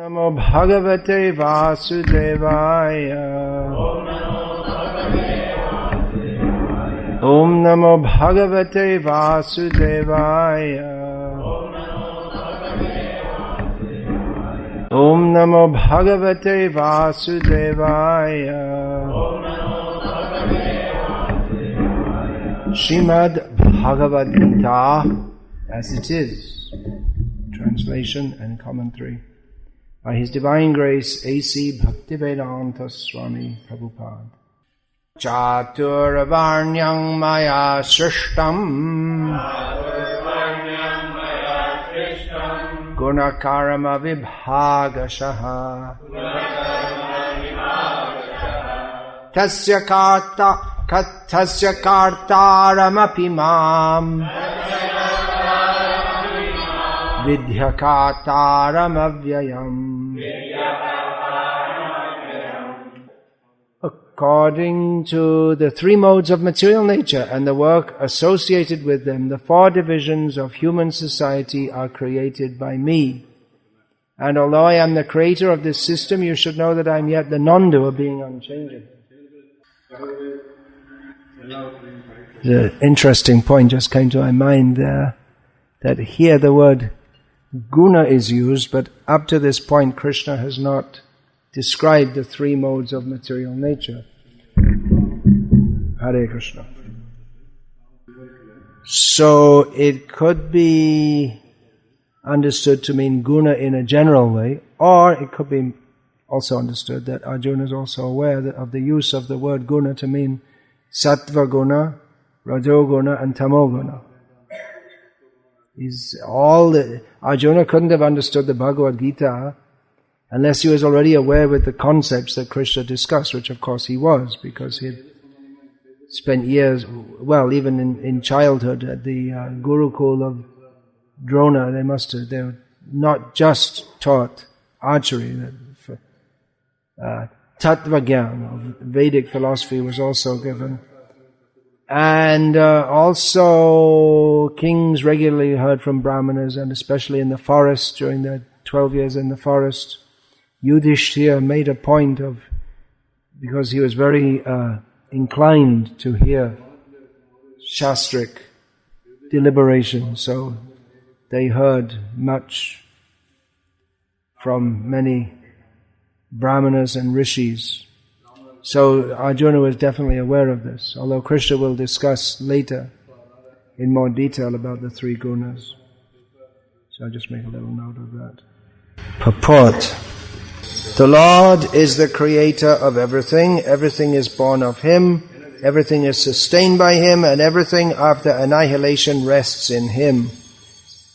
Namo Bhagavate Vasudevaya. Om Namo Bhagavate Vasudevaya. Om Namo Bhagavate Vasudevaya. Srimad Bhagavad-gita as it is. Translation and commentary by His Divine Grace A.C. Bhakti Swami Prabhupada. Chatur Varnyam Maya Srishtam Gunakarma Vibhagashaha Tasya Kartaram Mam Vidhyakataram Avyayam. According to the three modes of material nature and the work associated with them, the four divisions of human society are created by me. And although I am the creator of this system, you should know that I am yet the non-doer, being unchanging. The interesting point just came to my mind there, that here the word guna is used, but up to this point Krishna has not described the three modes of material nature. Hare Krishna. So it could be understood to mean guna in a general way, or it could be also understood that Arjuna is also aware of the use of the word guna to mean sattva guna, rajo guna and tamo guna. Arjuna couldn't have understood the Bhagavad-gita unless he was already aware with the concepts that Krishna discussed, which of course he was, because he had spent years, well, even in childhood at the Gurukul of Drona, they were not just taught archery, Tattva Gyan of Vedic philosophy was also given. And also kings regularly heard from Brahmanas, and especially in the forest, during their 12 years in the forest, Yudhishthira made a point of, because he was very inclined to hear shastric deliberation, so they heard much from many Brahmanas and rishis. So Arjuna was definitely aware of this, although Krishna will discuss later in more detail about the three gunas. So I'll just make a little note of that. Purport. The Lord is the creator of everything. Everything is born of Him. Everything is sustained by Him, and everything after annihilation rests in Him.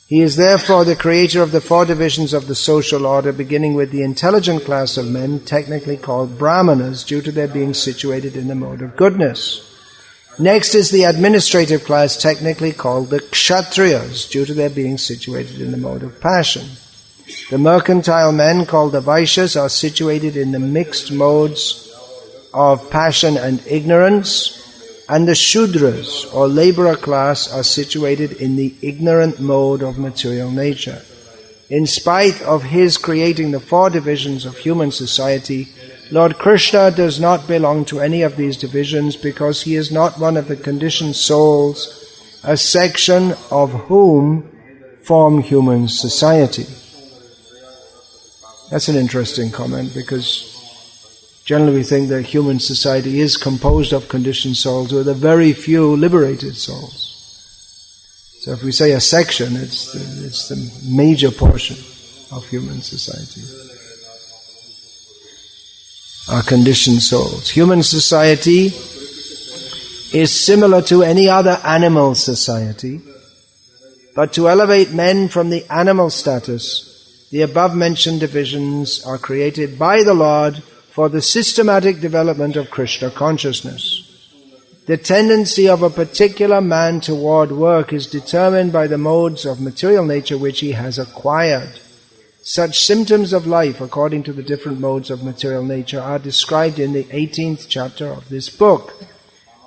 He is therefore the creator of the four divisions of the social order, beginning with the intelligent class of men, technically called Brahmanas, due to their being situated in the mode of goodness. Next is the administrative class, technically called the Kshatriyas, due to their being situated in the mode of passion. The mercantile men, called the Vaishyas, are situated in the mixed modes of passion and ignorance, and the Shudras, or laborer class, are situated in the ignorant mode of material nature. In spite of His creating the four divisions of human society, Lord Krishna does not belong to any of these divisions, because He is not one of the conditioned souls, a section of whom form human society. That's an interesting comment, because generally we think that human society is composed of conditioned souls with a very few liberated souls. So if we say a section, it's the major portion of human society. Our conditioned souls. Human society is similar to any other animal society, but to elevate men from the animal status, the above-mentioned divisions are created by the Lord for the systematic development of Krishna consciousness. The tendency of a particular man toward work is determined by the modes of material nature which he has acquired. Such symptoms of life, according to the different modes of material nature, are described in the 18th chapter of this book.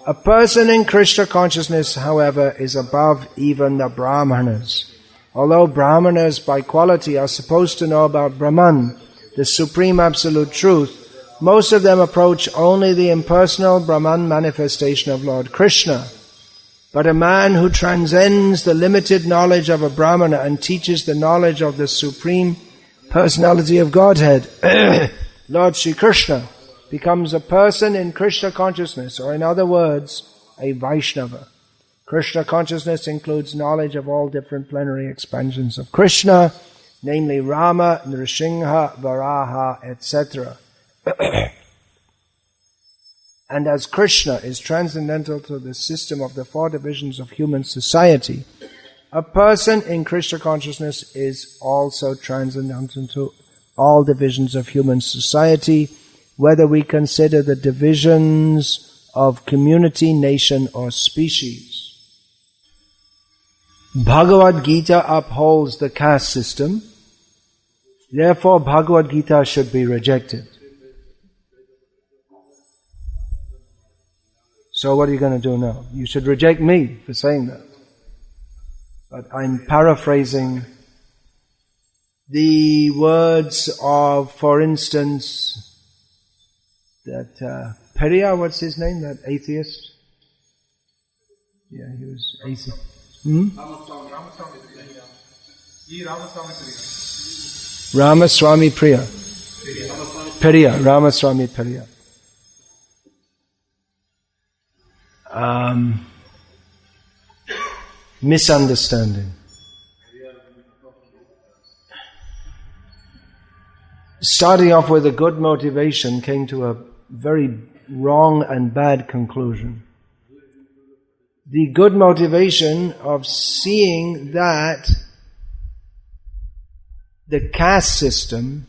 A person in Krishna consciousness, however, is above even the Brahmanas. Although Brahmanas by quality are supposed to know about Brahman, the supreme absolute truth, most of them approach only the impersonal Brahman manifestation of Lord Krishna. But a man who transcends the limited knowledge of a Brahmana and teaches the knowledge of the supreme personality of Godhead, Lord Sri Krishna, becomes a person in Krishna consciousness, or in other words, a Vaishnava. Krishna consciousness includes knowledge of all different plenary expansions of Krishna, namely Rama, Nrsimha, Varaha, etc. And as Krishna is transcendental to the system of the four divisions of human society, a person in Krishna consciousness is also transcendental to all divisions of human society, whether we consider the divisions of community, nation, or species. Bhagavad-gita upholds the caste system, therefore Bhagavad-gita should be rejected. So what are you going to do now? You should reject me for saying that. But I'm paraphrasing the words of, for instance, that Periya, what's his name, that atheist? Yeah, he was atheist. Ramaswami Priya. Periya, Ramaswami Periya. Misunderstanding. Starting off with a good motivation came to a very wrong and bad conclusion. The good motivation of seeing that the caste system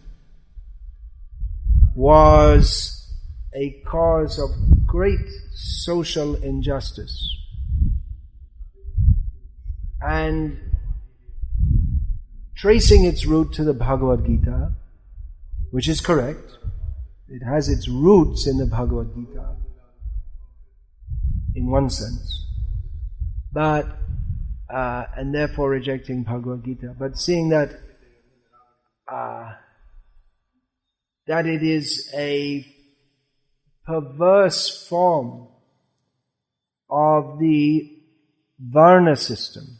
was a cause of great social injustice. And tracing its root to the Bhagavad-gita, which is correct, it has its roots in the Bhagavad-gita, in one sense, but and therefore rejecting Bhagavad-gita, but seeing that that it is a perverse form of the Varna system,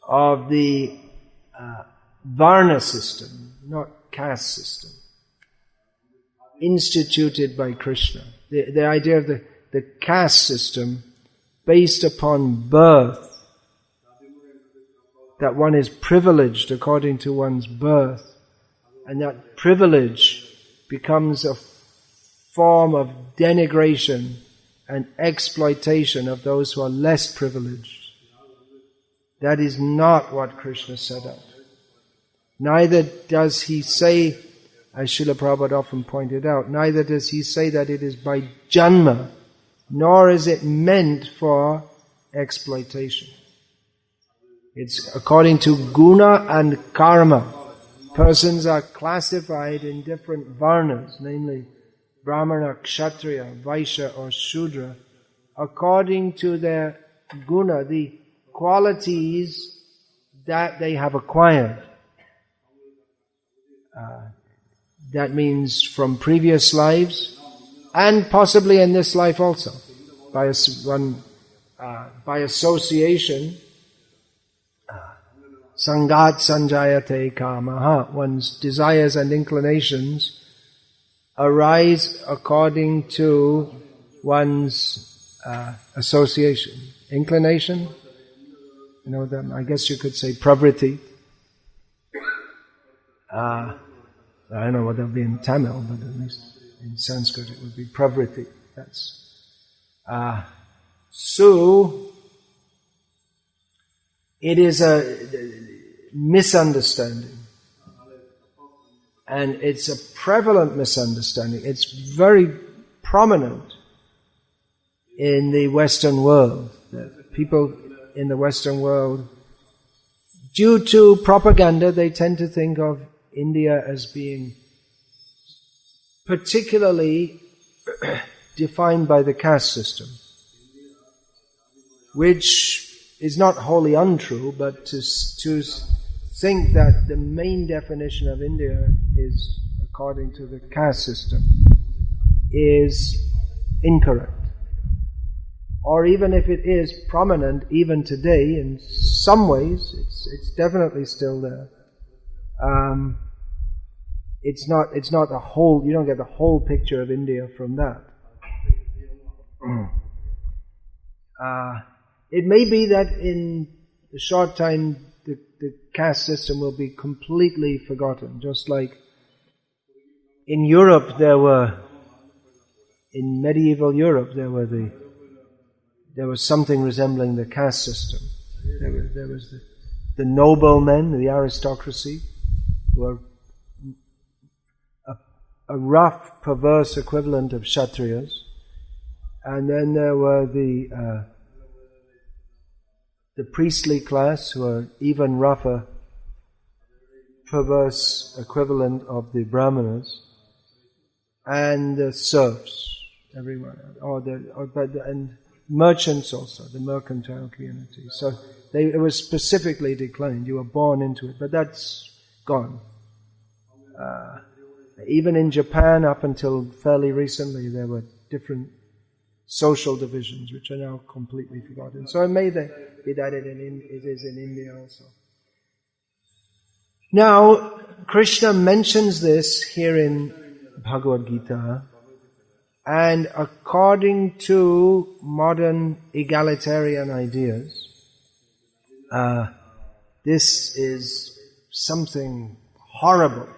of the Varna system, not caste system, instituted by Krishna. The idea of the caste system based upon birth, that one is privileged according to one's birth, and that privilege becomes a form of denigration and exploitation of those who are less privileged. That is not what Krishna set up. Neither does he say, as Srila Prabhupada often pointed out, neither does he say that it is by janma, nor is it meant for exploitation. It's according to guna and karma. Persons are classified in different varnas, namely Brahmana, Kshatriya, Vaishya or Shudra, according to their guna, the qualities that they have acquired. That means from previous lives and possibly in this life also. By association, sangat sanjayate kamaha, one's desires and inclinations arise according to one's association. Inclination? You know, I guess you could say pravriti. I don't know what that would be in Tamil, but at least in Sanskrit it would be pravriti. That's so it is a misunderstanding, and it's a prevalent misunderstanding. It's very prominent in the Western world, that people in the Western world, due to propaganda, they tend to think of India as being particularly defined by the caste system, which is not wholly untrue, but to think that the main definition of India is, according to the caste system, is incorrect. Or even if it is prominent even today, in some ways, it's definitely still there. It's not the whole, you don't get the whole picture of India from that. It may be that in a short time the caste system will be completely forgotten, just like in Europe in medieval Europe there was something resembling the caste system. There was the noblemen, the aristocracy, who were a rough, perverse equivalent of Kshatriyas, and then there were the priestly class, who are even rougher, perverse equivalent of the Brahmanas, and the serfs, everyone, and merchants also, the mercantile community. So it was specifically declined. You were born into it, but that's gone. Even in Japan, up until fairly recently, there were different social divisions, which are now completely forgotten. So it may be that it is in India also. Now, Krishna mentions this here in Bhagavad-gita, and according to modern egalitarian ideas, this is something horrible.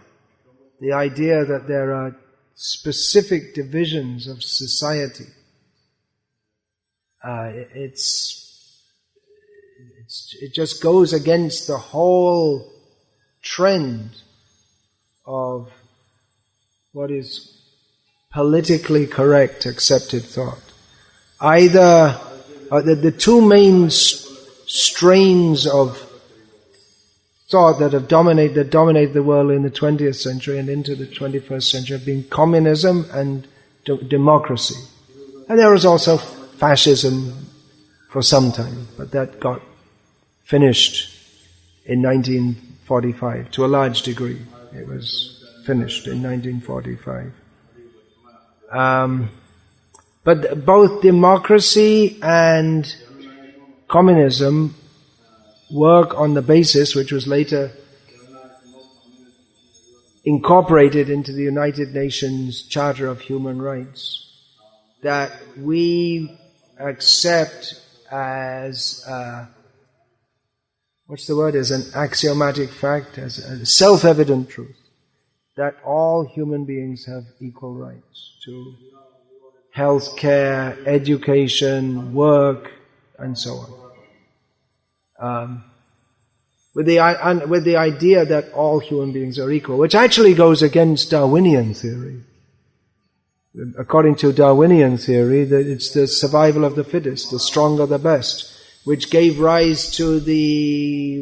The idea that there are specific divisions of society. It just goes against the whole trend of what is politically correct, accepted thought. Either the two main strains of thought that dominate the world in the 20th century and into the 21st century have been communism and democracy. And there was also fascism for some time, but that got finished in 1945 to a large degree. It was finished in 1945. But both democracy and communism work on the basis, which was later incorporated into the United Nations Charter of Human Rights, that we accept as as an axiomatic fact, as a self-evident truth, that all human beings have equal rights to health care, education, work, and so on. With the idea that all human beings are equal, which actually goes against Darwinian theory. According to Darwinian theory, that it's the survival of the fittest, the stronger the best, which gave rise to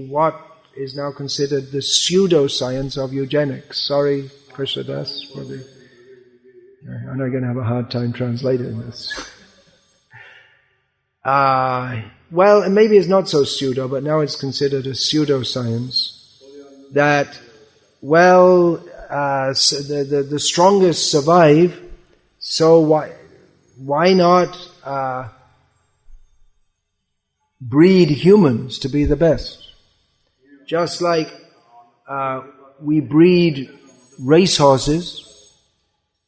what is now considered the pseudoscience of eugenics. Sorry, Krishnadas, for I'm not going to have a hard time translating this. Well, maybe it's not so pseudo, but now it's considered a pseudoscience. That, the strongest survive, so why not breed humans to be the best? Just like we breed racehorses,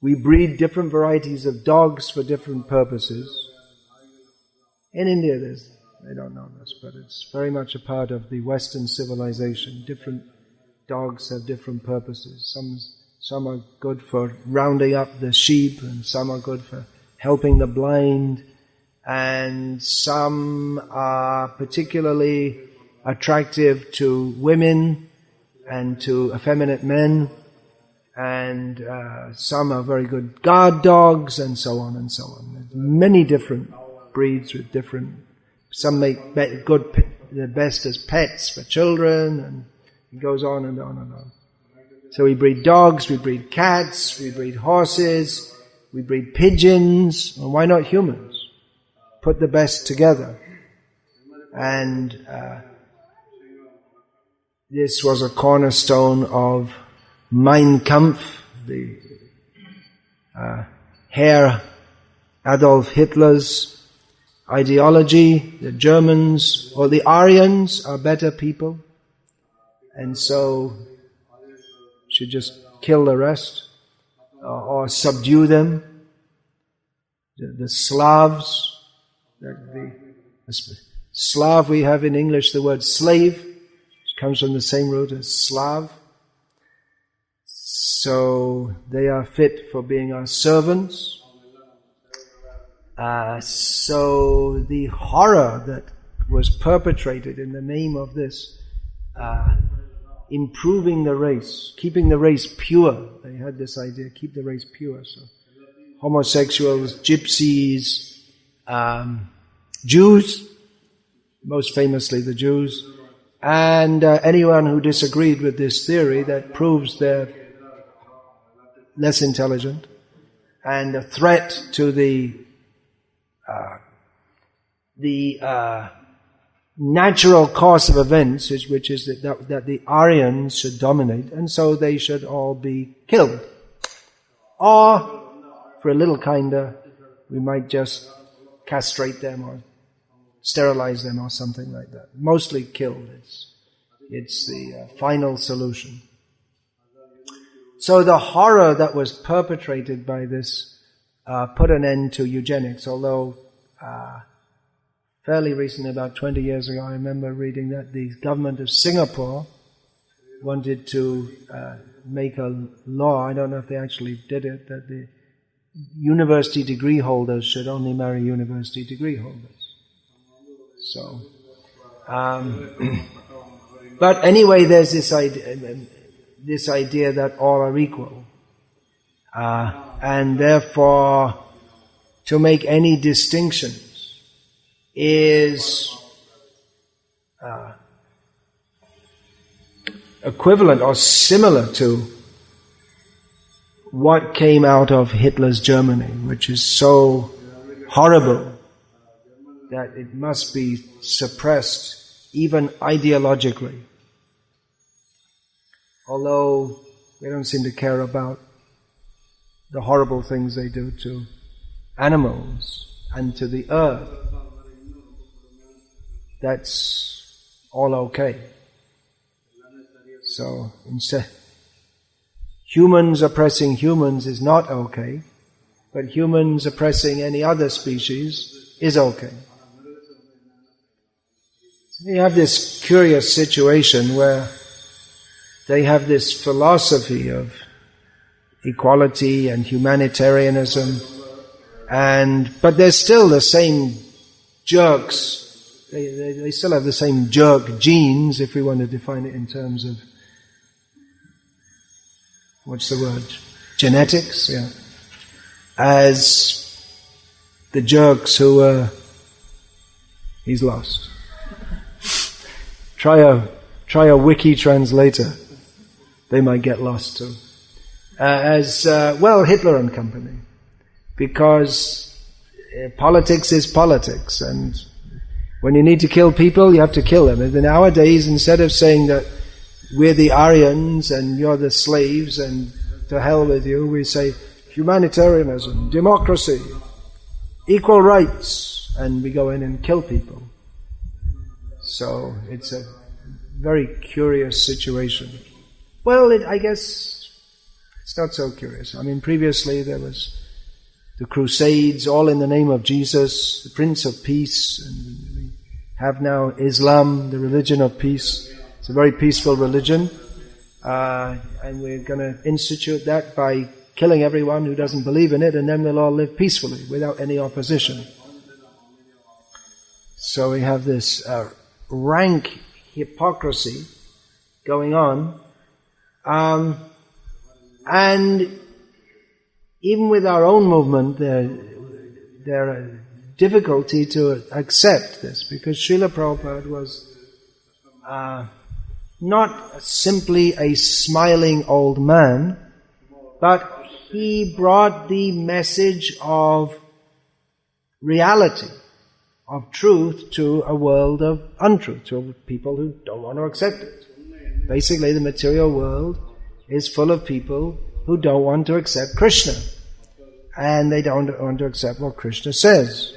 we breed different varieties of dogs for different purposes. In India, they don't know this, but it's very much a part of the Western civilization. Different dogs have different purposes. Some are good for rounding up the sheep, and some are good for helping the blind, and some are particularly attractive to women and to effeminate men, and some are very good guard dogs, and so on and so on. There's many different breeds with different. Some make the best as pets for children, and it goes on and on and on. So we breed dogs, we breed cats, we breed horses, we breed pigeons. Well, why not humans? Put the best together. And this was a cornerstone of Mein Kampf, the Herr Adolf Hitler's ideology. The Germans or the Aryans are better people, and so should just kill the rest or subdue them. The Slavs, the Slav we have in English, the word slave, which comes from the same root as Slav. So they are fit for being our servants. So the horror that was perpetrated in the name of this, improving the race, keeping the race pure. They had this idea, keep the race pure. So homosexuals, gypsies, Jews, most famously the Jews, and anyone who disagreed with this theory that proves they're less intelligent and a threat to the natural course of events, which is that the Aryans should dominate, and so they should all be killed. Or, for a little kinder, we might just castrate them or sterilize them or something like that. Mostly killed. It's the final solution. So the horror that was perpetrated by this put an end to eugenics, although fairly recently, about 20 years ago, I remember reading that the government of Singapore wanted to make a law, I don't know if they actually did it, that the university degree holders should only marry university degree holders. So, but anyway, there's this idea that all are equal. And therefore, to make any distinctions is equivalent or similar to what came out of Hitler's Germany, which is so horrible that it must be suppressed even ideologically. Although they don't seem to care about the horrible things they do to animals and to the earth. That's all okay. So instead, humans oppressing humans is not okay, but humans oppressing any other species is okay. So you have this curious situation where they have this philosophy of equality and humanitarianism, but they're still the same jerks. They still have the same jerk genes, if we want to define it in terms of, what's the word? Genetics, yeah. As the jerks who he's lost. Try a wiki translator. They might get lost too. Hitler and company. Because politics is politics, and when you need to kill people, you have to kill them. And nowadays, instead of saying that we're the Aryans and you're the slaves and to hell with you, we say humanitarianism, democracy, equal rights, and we go in and kill people. So it's a very curious situation. Well, I guess it's not so curious. I mean, previously there was the Crusades, all in the name of Jesus, the Prince of Peace, and we have now Islam, the religion of peace. It's a very peaceful religion, and we're going to institute that by killing everyone who doesn't believe in it, and then we'll all live peacefully without any opposition. So we have this rank hypocrisy going on, and even with our own movement, there are difficulty to accept this, because Srila Prabhupada was not simply a smiling old man, but he brought the message of reality, of truth, to a world of untruth, to people who don't want to accept it. Basically, the material world is full of people who don't want to accept Krishna. And they don't want to accept what Krishna says.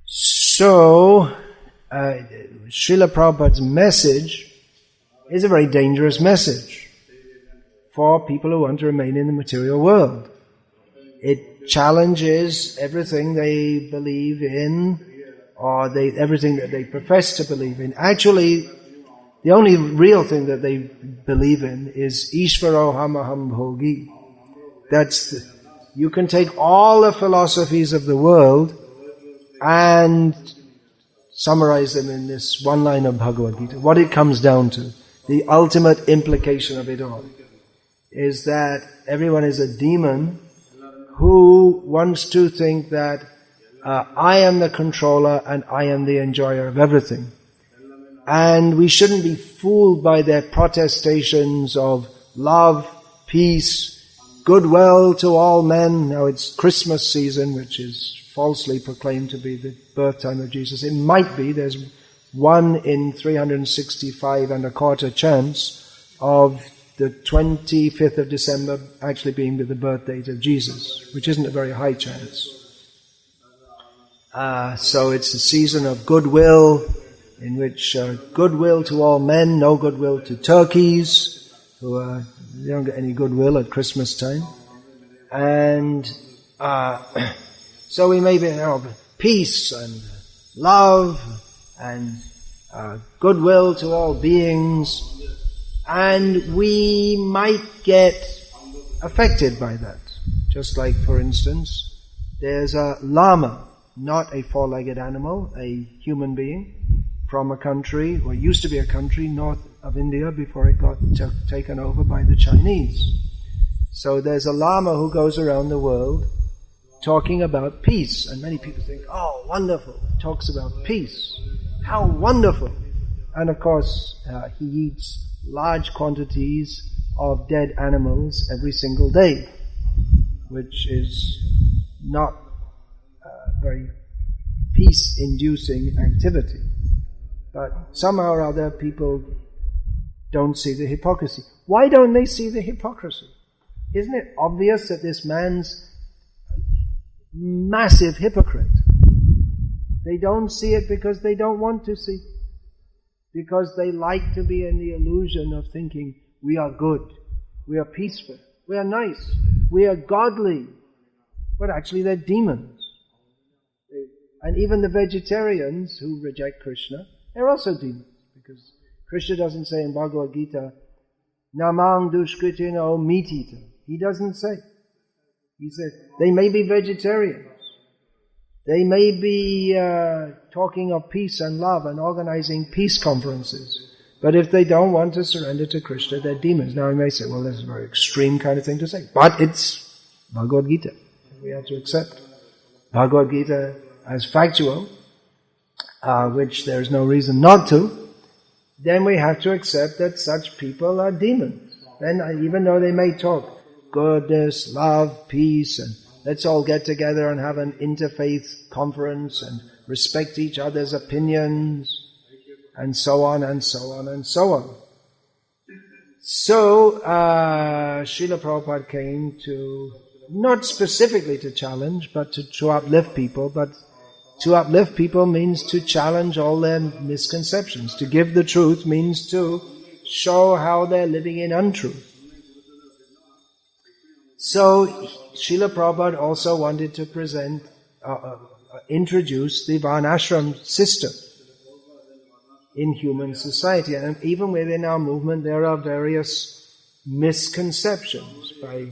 So, Srila Prabhupada's message is a very dangerous message for people who want to remain in the material world. It challenges everything they believe in, or everything that they profess to believe in. Actually, the only real thing that they believe in is Ishvaro Hamaham Bhogi. You can take all the philosophies of the world and summarize them in this one line of Bhagavad-gita. What it comes down to, the ultimate implication of it all, is that everyone is a demon who wants to think that I am the controller and I am the enjoyer of everything. And we shouldn't be fooled by their protestations of love, peace, goodwill to all men. Now it's Christmas season, which is falsely proclaimed to be the birth time of Jesus. It might be. There's 1 in 365 and a quarter chance of the 25th of December actually being the birth date of Jesus, which isn't a very high chance. So it's a season of goodwill, in which goodwill to all men, no goodwill to turkeys, who they don't get any goodwill at Christmas time. And so we may be peace and love and goodwill to all beings, and we might get affected by that. Just like, for instance, there's a llama, not a four-legged animal, a human being, from a country, or used to be a country north of India before it got taken over by the Chinese. So there's a lama who goes around the world talking about peace, and many people think, oh, wonderful, talks about peace, how wonderful. And of course, he eats large quantities of dead animals every single day, which is not very peace-inducing activity. But somehow or other people don't see the hypocrisy. Why don't they see the hypocrisy? Isn't it obvious that this man's a massive hypocrite? They don't see it because they don't want to see. Because they like to be in the illusion of thinking, we are good, we are peaceful, we are nice, we are godly. But actually they're demons. And even the vegetarians who reject Krishna, they're also demons, because Krishna doesn't say in Bhagavad-gita, Namang dushkritino meat eater. He doesn't say. He said, they may be vegetarians. They may be talking of peace and love and organizing peace conferences. But if they don't want to surrender to Krishna, they're demons. Now you may say, well, that's a very extreme kind of thing to say. But it's Bhagavad-gita. We have to accept Bhagavad-gita as factual, which there's no reason not to. Then we have to accept that such people are demons. Then even though they may talk goodness, love, peace, and let's all get together and have an interfaith conference and respect each other's opinions, and so on and so on and so on. So, Srila Prabhupada came to, not specifically to challenge, but to uplift people. But to uplift people means to challenge all their misconceptions. To give the truth means to show how they're living in untruth. So, Srila Prabhupada also wanted to introduce the Varnasrama system in human society. And even within our movement, there are various misconceptions by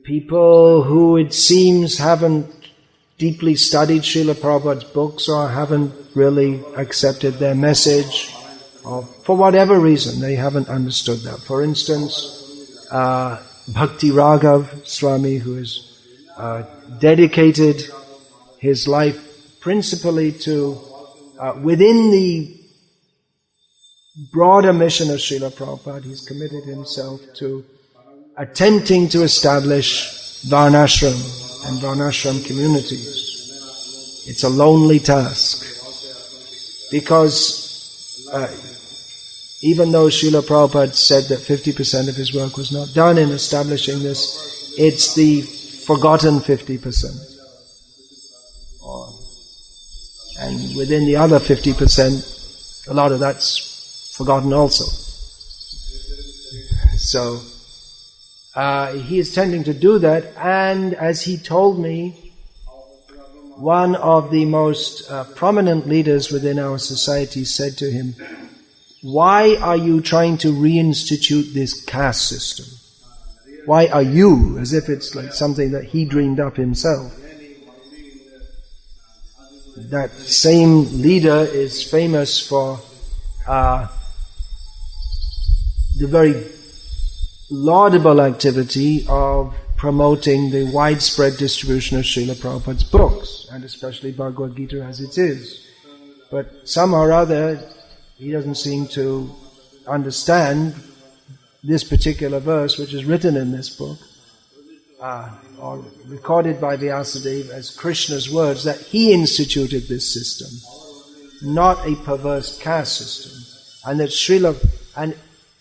people who, it seems, haven't deeply studied Srila Prabhupada's books or haven't really accepted their message, or for whatever reason they haven't understood that. For instance, Bhakti Swami, who has dedicated his life principally to, within the broader mission of Srila Prabhupada, he's committed himself to attempting to establish Varnashram and Varnashram communities. It's a lonely task, because even though Srila Prabhupada said that 50% of his work was not done in establishing this, it's the forgotten 50%. And within the other 50%, a lot of that's forgotten also. So, he is tending to do that, and as he told me, one of the most prominent leaders within our society said to him, "Why are you trying to reinstitute this caste system? Why are you?" As if it's like something that he dreamed up himself. That same leader is famous for the very laudable activity of promoting the widespread distribution of Srila Prabhupada's books, and especially Bhagavad-gita as it is. But somehow or other, he doesn't seem to understand this particular verse, which is written in this book, or recorded by Vyasadeva as Krishna's words, that he instituted this system, not a perverse caste system. And that and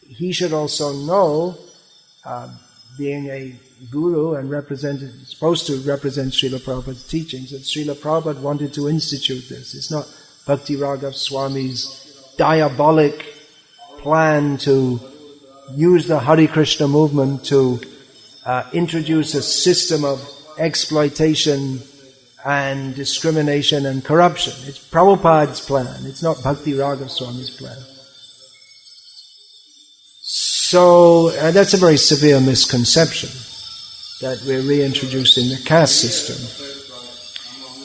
he should also know, being a guru and supposed to represent Srila Prabhupada's teachings, that Srila Prabhupada wanted to institute this. It's not Bhakti Raghav Swami's diabolic plan to use the Hare Krishna movement to introduce a system of exploitation and discrimination and corruption. It's Prabhupada's plan. It's not Bhakti Raghav Swami's plan. So that's a very severe misconception, that we're reintroducing the caste system.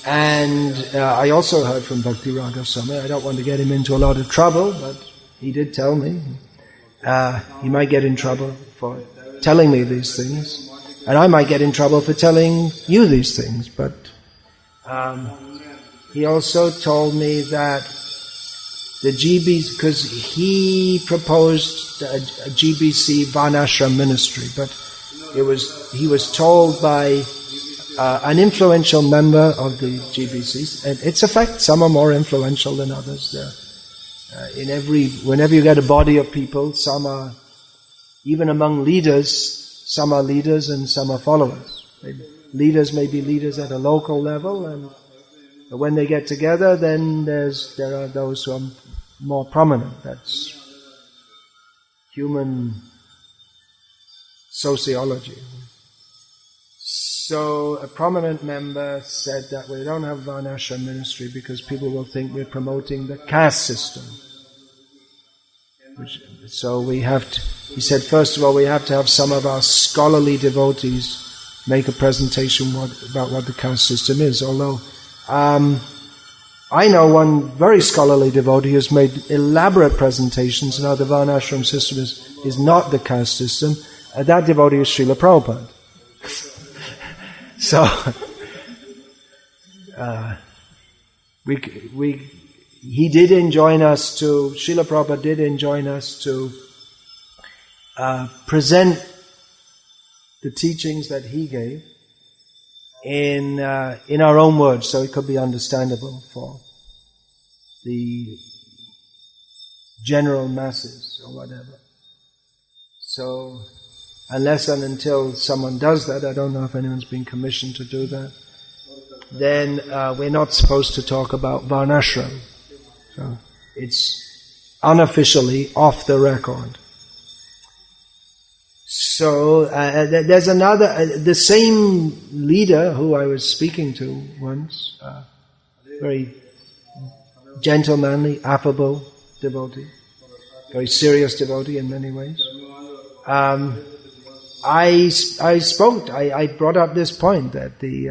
And I also heard from Bhakti Raghav Swami, I don't want to get him into a lot of trouble, but he did tell me, he might get in trouble for telling me these things, and I might get in trouble for telling you these things, but he also told me that the GBC, because he proposed a GBC Varnasrama ministry, but he was told by an influential member of the GBCs, and it's a fact, some are more influential than others. Whenever you get a body of people, some are, even among leaders, some are leaders and some are followers. Leaders may be leaders at a local level, and when they get together, then there are those who are more prominent. That's human sociology. So a prominent member said that we don't have Varnasrama ministry because people will think we're promoting the caste system. So he said, first of all, we have to have some of our scholarly devotees make a presentation about what the caste system is. Although I know one very scholarly devotee who has made elaborate presentations on how the Varnasrama system is not the caste system, and that devotee is Srila Prabhupada. So, he did enjoin us to, Srila Prabhupada did enjoin us to present the teachings that he gave in our own words, so it could be understandable for the general masses or whatever. So, unless and until someone does that, I don't know if anyone's been commissioned to do that, then we're not supposed to talk about Varnasrama. So it's unofficially off the record. So there's another, the same leader who I was speaking to once, very gentlemanly, affable devotee, very serious devotee in many ways. I brought up this point that the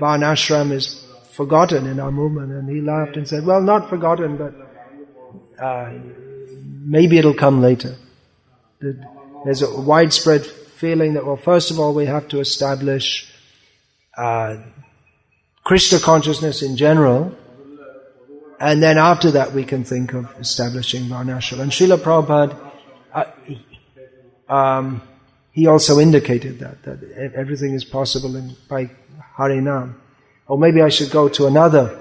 Varnasrama is forgotten in our movement, and he laughed and said, well, not forgotten, but maybe it'll come later. There's a widespread feeling that, well, first of all, we have to establish Krishna consciousness in general, and then after that we can think of establishing Varnasrama. And Srila Prabhupada, he also indicated that everything is possible by Harinam. Or maybe I should go to another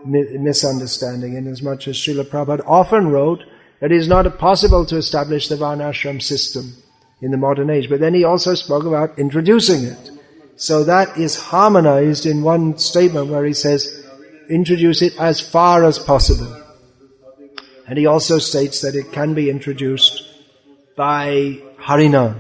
misunderstanding, in as much as Srila Prabhupada often wrote that it is not possible to establish the Varnashram system in the modern age. But then he also spoke about introducing it. So that is harmonized in one statement where he says, introduce it as far as possible. And he also states that it can be introduced by Harinam.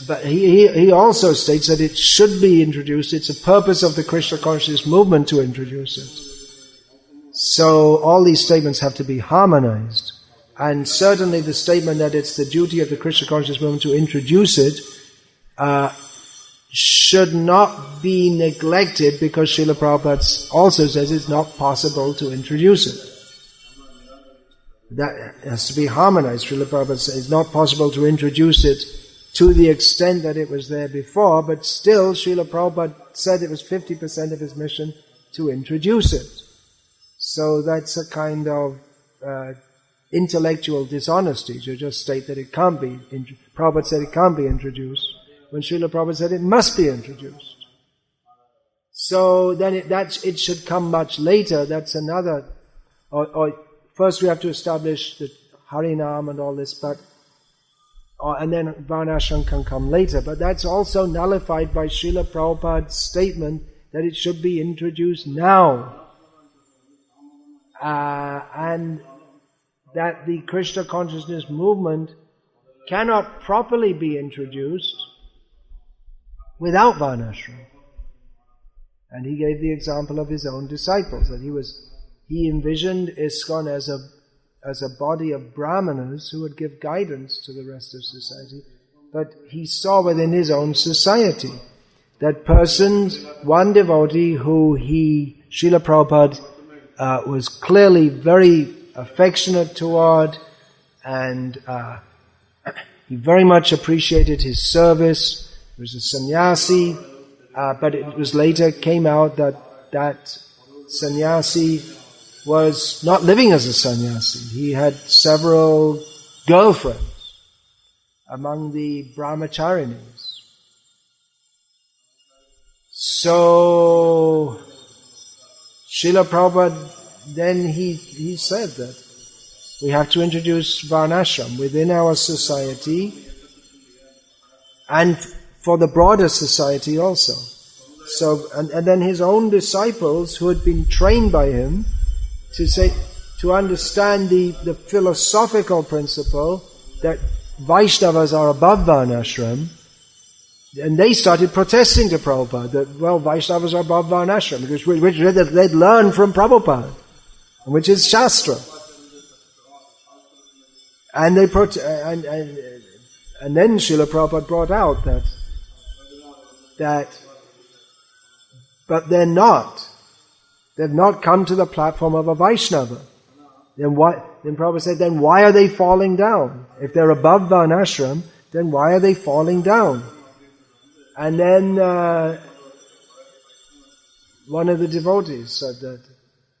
But he also states that it should be introduced. It's a purpose of the Krishna consciousness movement to introduce it. So all these statements have to be harmonized. And certainly the statement that it's the duty of the Krishna consciousness movement to introduce it should not be neglected, because Srila Prabhupada also says it's not possible to introduce it. That has to be harmonized. Srila Prabhupada says it's not possible to introduce it to the extent that it was there before, but still Srila Prabhupada said it was 50% of his mission to introduce it. So that's a kind of intellectual dishonesty to just state that it can't be. Prabhupada said it can't be introduced, when Srila Prabhupada said it must be introduced. So then it should come much later. That's another. Or first we have to establish the Harinam and all this, and then Varnashram can come later. But that's also nullified by Srila Prabhupada's statement that it should be introduced now. And that the Krishna consciousness movement cannot properly be introduced without Varnashram. And he gave the example of his own disciples, that he envisioned ISKCON as a body of brahmanas who would give guidance to the rest of society. But he saw within his own society that persons, one devotee who Srila Prabhupada was clearly very affectionate toward, and he very much appreciated his service. He was a sannyasi, but it was later came out that sannyasi was not living as a sannyasi. He had several girlfriends among the brahmacharinis. So Srila Prabhupada, then he said that we have to introduce Varnashram within our society and for the broader society also. So, and then his own disciples who had been trained by him to understand the philosophical principle that Vaishnavas are above Varnashram, and they started protesting to Prabhupada that, well, Vaishnavas are above Varnashram, which they'd learned from Prabhupada, which is Shastra. And they and then Srila Prabhupada brought out that but they're not. They've not come to the platform of a Vaishnava. Then Prabhupada said, then why are they falling down? If they're above Varnashram, then why are they falling down? And then one of the devotees said that,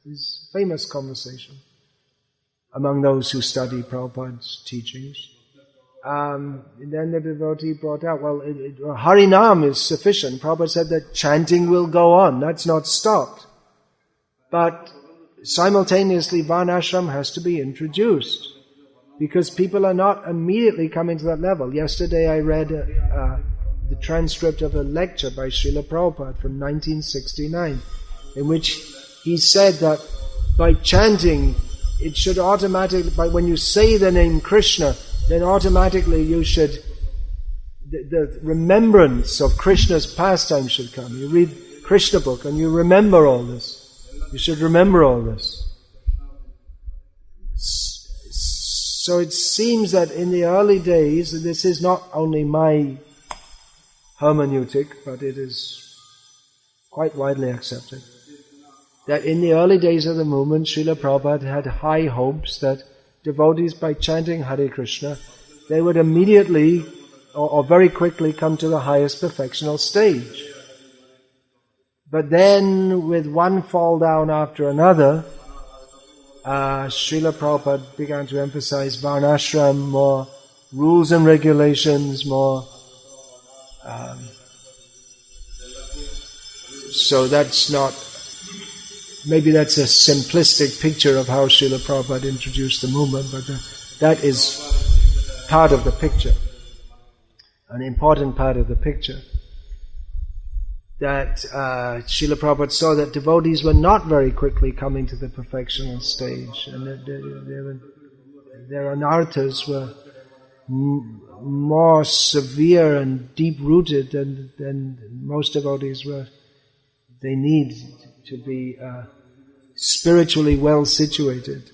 this famous conversation among those who study Prabhupada's teachings. And then the devotee brought out, well, Harinam is sufficient. Prabhupada said that chanting will go on. That's not stopped. But simultaneously, Varnashram has to be introduced, because people are not immediately coming to that level. Yesterday I read the transcript of a lecture by Srila Prabhupada from 1969, in which he said that by chanting, it should automatically, when you say the name Krishna, then automatically you should, the remembrance of Krishna's pastime should come. You read Krishna book and you remember all this. You should remember all this. So it seems that in the early days, and this is not only my hermeneutic, but it is quite widely accepted, that in the early days of the movement, Srila Prabhupada had high hopes that devotees, by chanting Hare Krishna, they would immediately or very quickly come to the highest perfectional stage. But then, with one fall down after another, Srila Prabhupada began to emphasize Varnashram, more rules and regulations, more. So that's not maybe that's a simplistic picture of how Srila Prabhupada introduced the movement, but that is part of the picture, an important part of the picture. That Srila Prabhupada saw that devotees were not very quickly coming to the perfectional stage, and that their anarthas were more severe and deep-rooted than most devotees were. They need to be spiritually well-situated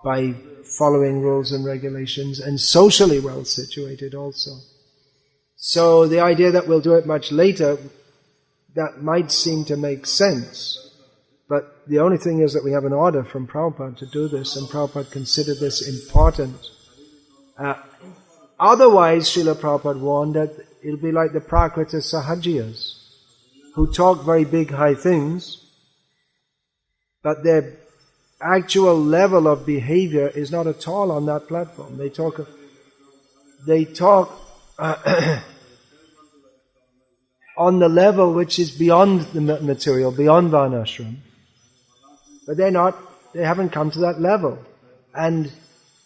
by following rules and regulations, and socially well-situated also. So the idea that we'll do it much later, that might seem to make sense. But the only thing is that we have an order from Prabhupada to do this, and Prabhupada considered this important. Otherwise, Srila Prabhupada warned that it'll be like the Prakrita Sahajiyas, who talk very big, high things, but their actual level of behavior is not at all on that platform. They talk on the level which is beyond the material, beyond Varnasrama. But they haven't come to that level. And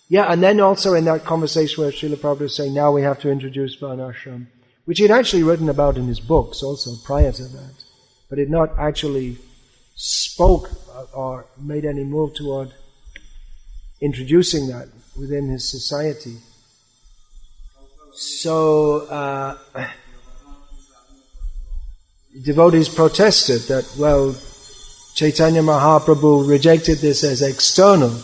then also in that conversation where Srila Prabhupada was saying, now we have to introduce Varnasrama, which he'd actually written about in his books also prior to that, but had not actually spoke or made any move toward introducing that within his society. So, devotees protested that, well, Chaitanya Mahaprabhu rejected this as external,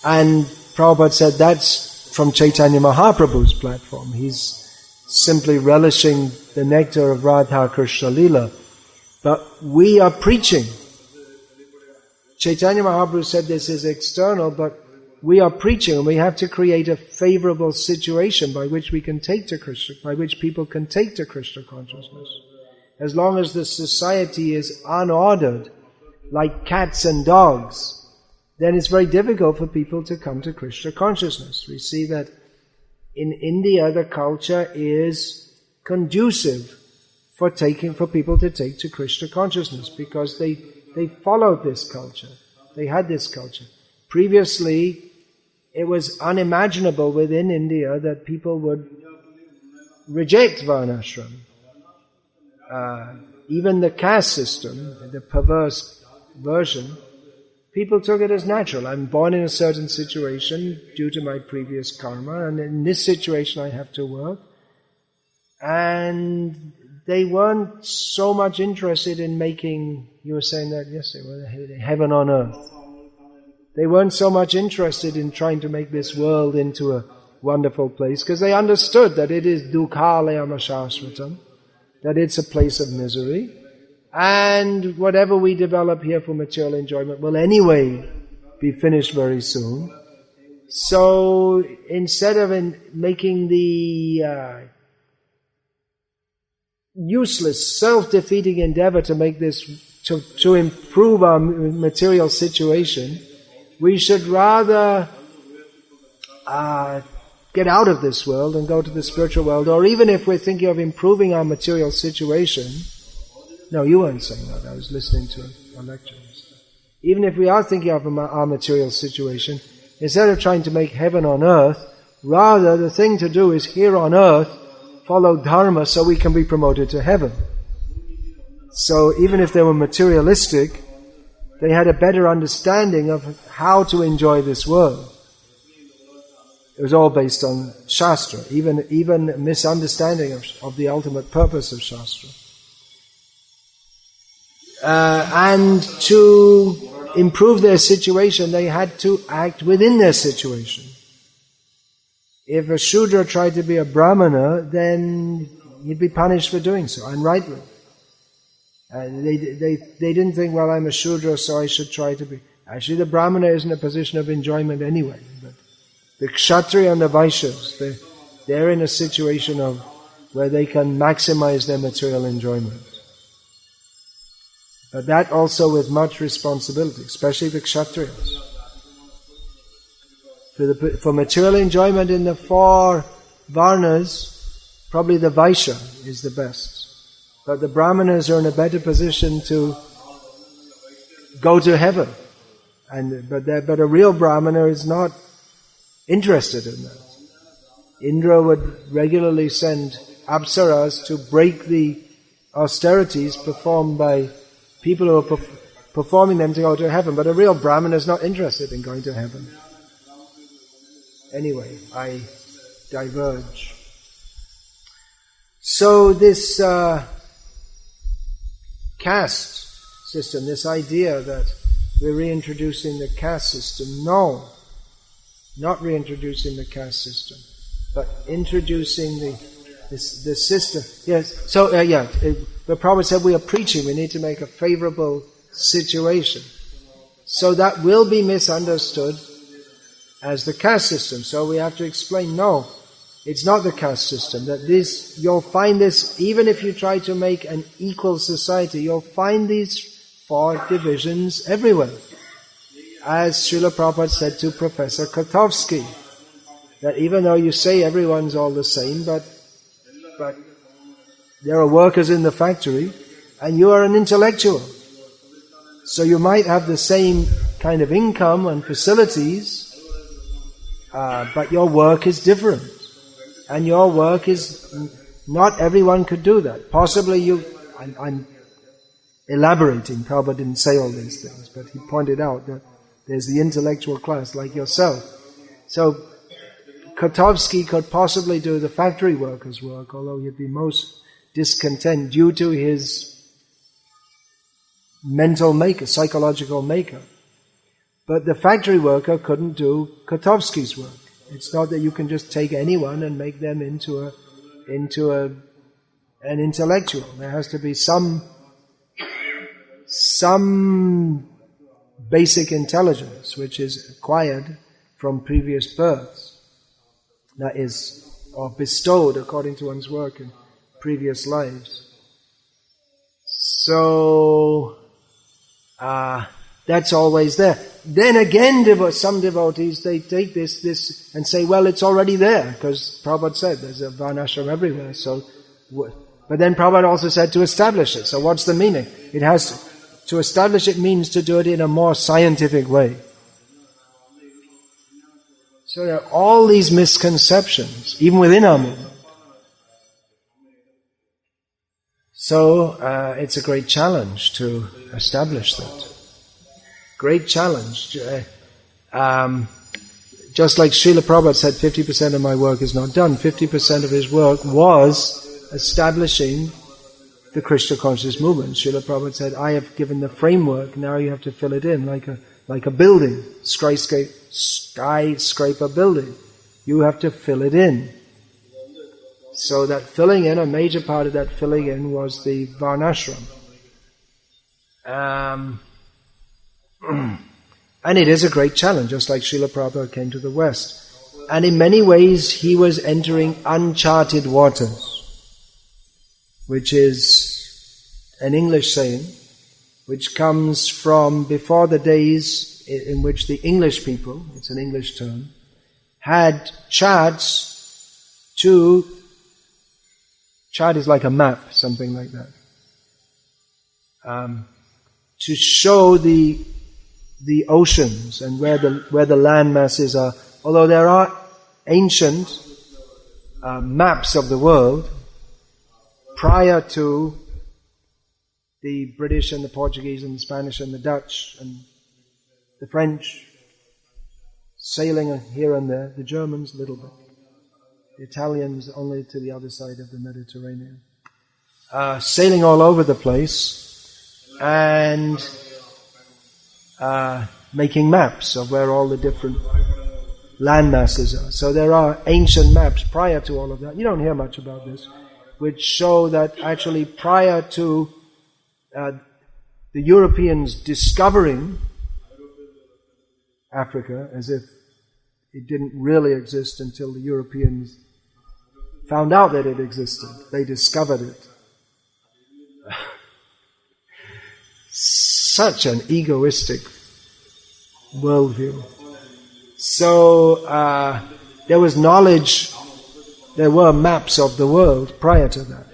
and Prabhupada said that's from Chaitanya Mahaprabhu's platform. He's simply relishing the nectar of Radha Krishna Lila. But we are preaching. Chaitanya Mahaprabhu said this is external, but we are preaching, and we have to create a favorable situation by which we can take to Krishna, by which people can take to Krishna consciousness. As long as the society is unordered, like cats and dogs, then it's very difficult for people to come to Krishna consciousness. We see that in India the culture is conducive for people to take to Krishna consciousness, because they followed this culture. They had this culture. Previously, it was unimaginable within India that people would reject Varnasrama. Even the caste system, the perverse version, people took it as natural. I'm born in a certain situation due to my previous karma, and in this situation I have to work. And they weren't so much interested in making, you were saying that yesterday, heaven on earth. They weren't so much interested in trying to make this world into a wonderful place, because they understood that it is dukkhalayam ashashvatam, that it's a place of misery, and whatever we develop here for material enjoyment will anyway be finished very soon. So instead of making the useless, self-defeating endeavor to make this, to improve our material situation, we should rather get out of this world and go to the spiritual world. Or even if we're thinking of improving our material situation, no, you weren't saying that, I was listening to a lecture. Even if we are thinking of our material situation, instead of trying to make heaven on earth, rather the thing to do is here on earth, follow dharma so we can be promoted to heaven. So even if they were materialistic, they had a better understanding of how to enjoy this world. It was all based on Shastra, even misunderstanding of the ultimate purpose of Shastra. And to improve their situation, they had to act within their situation. If a Shudra tried to be a Brahmana, then he'd be punished for doing so, and rightly. And they didn't think, well, I'm a Shudra, so I should try to be. Actually, the Brahmana is in a position of enjoyment anyway. But the Kshatriya and the Vaishyas, they're in a situation of where they can maximize their material enjoyment. But that also with much responsibility, especially the Kshatriyas. For material enjoyment in the four Varnas, probably the Vaishya is the best. But the Brahmanas are in a better position to go to heaven. But a real Brahmana is not interested in that. Indra would regularly send apsaras to break the austerities performed by people who are performing them to go to heaven. But a real Brahmana is not interested in going to heaven. Anyway, I diverge. So this caste system, this idea that we're reintroducing the caste system, no, not reintroducing the caste system, but introducing the system. Yes. So the Prabhupada said we are preaching. We need to make a favorable situation. So that will be misunderstood as the caste system. So we have to explain, no, it's not the caste system. That this, you'll find this, even if you try to make an equal society, you'll find these 4 divisions everywhere. As Srila Prabhupada said to Professor Kotovsky, that even though you say everyone's all the same, but there are workers in the factory, and you are an intellectual. So you might have the same kind of income and facilities, but your work is different. And your work is, not everyone could do that. Possibly I'm elaborating, Prabhupada didn't say all these things, but he pointed out that there's the intellectual class like yourself. So Kotovsky could possibly do the factory worker's work, although he'd be most discontent due to his mental makeup, psychological makeup. But the factory worker couldn't do Kotovsky's work. It's not that you can just take anyone and make them into an intellectual. There has to be some basic intelligence which is acquired from previous births, that is, or bestowed according to one's work in previous lives. So that's always there. Then again, some devotees, they take this and say, well, it's already there, because Prabhupada said there's a Varnasrama everywhere. So, but then Prabhupada also said to establish it. So what's the meaning? It has to establish it means to do it in a more scientific way. So there are all these misconceptions, even within our movement. So it's a great challenge to establish that. Great challenge. Just like Srila Prabhupada said, 50% of my work is not done. 50% of his work was establishing the Krishna conscious movement. Srila Prabhupada said, I have given the framework, now you have to fill it in, like a building, skyscraper building. You have to fill it in. So that filling in, a major part of that filling in was the Varnasrama. And it is a great challenge, just like Srila Prabhupada came to the West. And in many ways, he was entering uncharted waters, which is an English saying, which comes from before the days in which the English people, it's an English term, had charts to, chart is like a map, something like that, to show the oceans and where the land masses are. Although there are ancient maps of the world prior to the British and the Portuguese and the Spanish and the Dutch and the French sailing here and there, the Germans a little bit, the Italians only to the other side of the Mediterranean, sailing all over the place and making maps of where all the different land masses are. So there are ancient maps prior to all of that. You don't hear much about this, which show that actually prior to the Europeans discovering Africa, as if it didn't really exist until the Europeans found out that it existed. They discovered it. Such an egoistic worldview. So there was knowledge, there were maps of the world prior to that.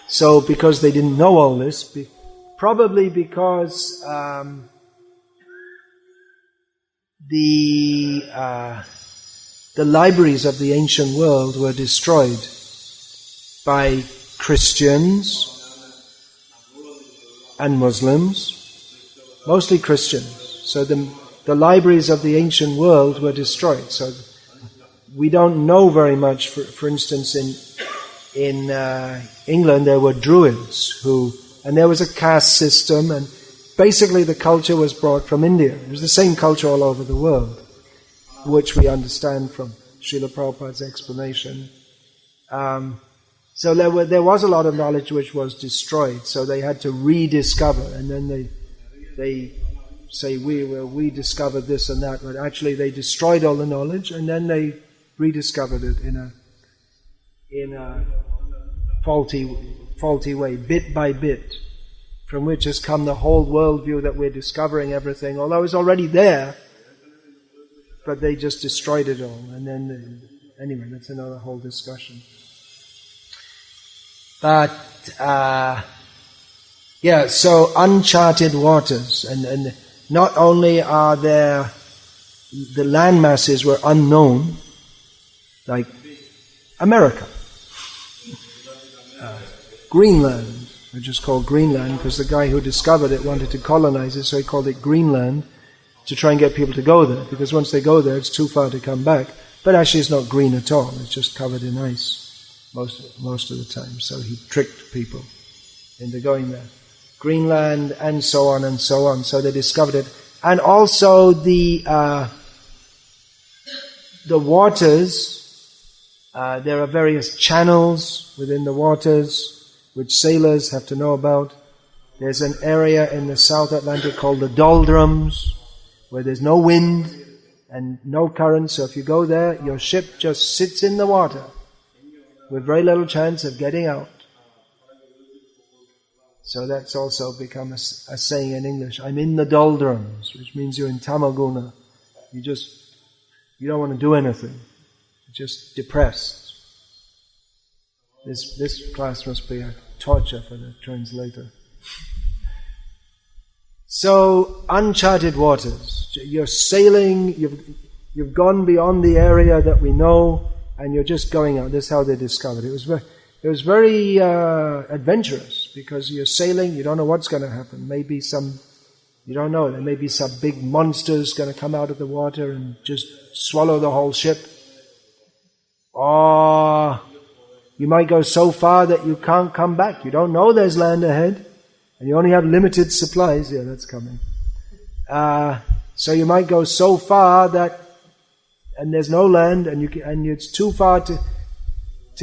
So because they didn't know all this, Probably because the libraries of the ancient world were destroyed by Christians and Muslims, mostly Christians. So the libraries of the ancient world were destroyed. So we don't know very much. For instance, in England there were Druids and there was a caste system, and basically the culture was brought from India. It was the same culture all over the world, which we understand from Srila Prabhupada's explanation. So there was a lot of knowledge which was destroyed, so they had to rediscover, and then they say we discovered this and that, but actually they destroyed all the knowledge and then they rediscovered it in a faulty way, bit by bit, from which has come the whole worldview that we're discovering everything, although it's already there, but they just destroyed it all. And then, anyway, that's another whole discussion. But, so uncharted waters, and not only are there, the land masses were unknown, like America, Greenland, which is called Greenland because the guy who discovered it wanted to colonize it, so he called it Greenland to try and get people to go there, because once they go there it's too far to come back. But actually it's not green at all, it's just covered in ice most of the time. So he tricked people into going there. Greenland and so on and so on. So they discovered it. And also the waters, there are various channels within the waters which sailors have to know about. There's an area in the South Atlantic called the doldrums, where there's no wind and no current, so if you go there, your ship just sits in the water with very little chance of getting out. So that's also become a saying in English, I'm in the doldrums, which means you're in tamaguna. You don't want to do anything. You're just depressed. This class must be a torture for the translator. So, uncharted waters. You're sailing, you've gone beyond the area that we know, and you're just going out. This is how they discovered it. It was very adventurous, because you're sailing, you don't know what's going to happen. You don't know, there may be some big monsters going to come out of the water and just swallow the whole ship. Or you might go so far that you can't come back. You don't know there's land ahead, and you only have limited supplies. Yeah, that's coming. So you might go so far and there's no land, and it's too far to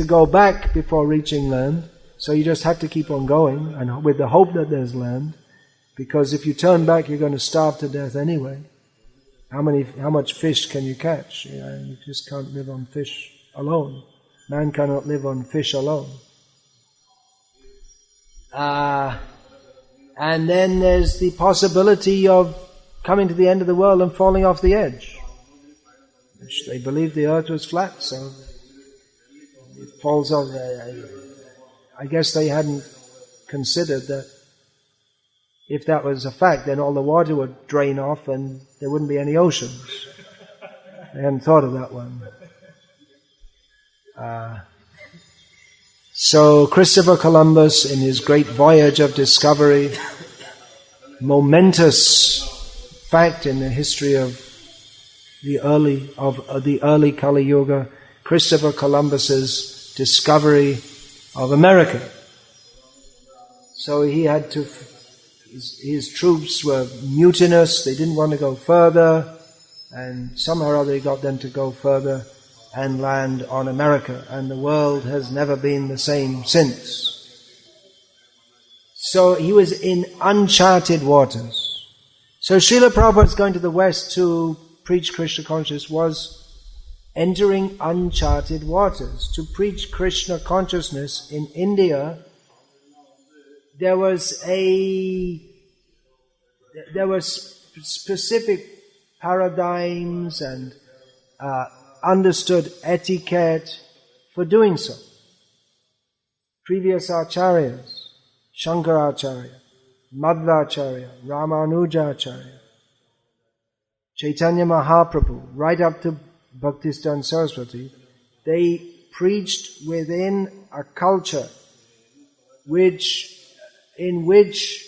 go back before reaching land. So you just have to keep on going, and with the hope that there's land, because if you turn back, you're going to starve to death anyway. How much fish can you catch? You just can't live on fish alone. Man cannot live on fish alone. And then there's the possibility of coming to the end of the world and falling off the edge. Which they believed the earth was flat, so it falls off. I guess they hadn't considered that if that was a fact, then all the water would drain off and there wouldn't be any oceans. They hadn't thought of that one. So Christopher Columbus, in his great voyage of discovery, momentous fact in the history of the early Kali Yuga, Christopher Columbus's discovery of America. So he had to. His troops were mutinous; they didn't want to go further, and somehow or other he got them to go further and land on America, and the world has never been the same since. So he was in uncharted waters. So Srila Prabhupada's going to the West to preach Krishna consciousness was entering uncharted waters. To preach Krishna consciousness in India, there were specific paradigms and understood etiquette for doing so. Previous acharyas, Shankaracharya, Madhvacharya, Ramanujacharya, Chaitanya Mahaprabhu, right up to Bhaktisiddhanta Saraswati, they preached within a culture in which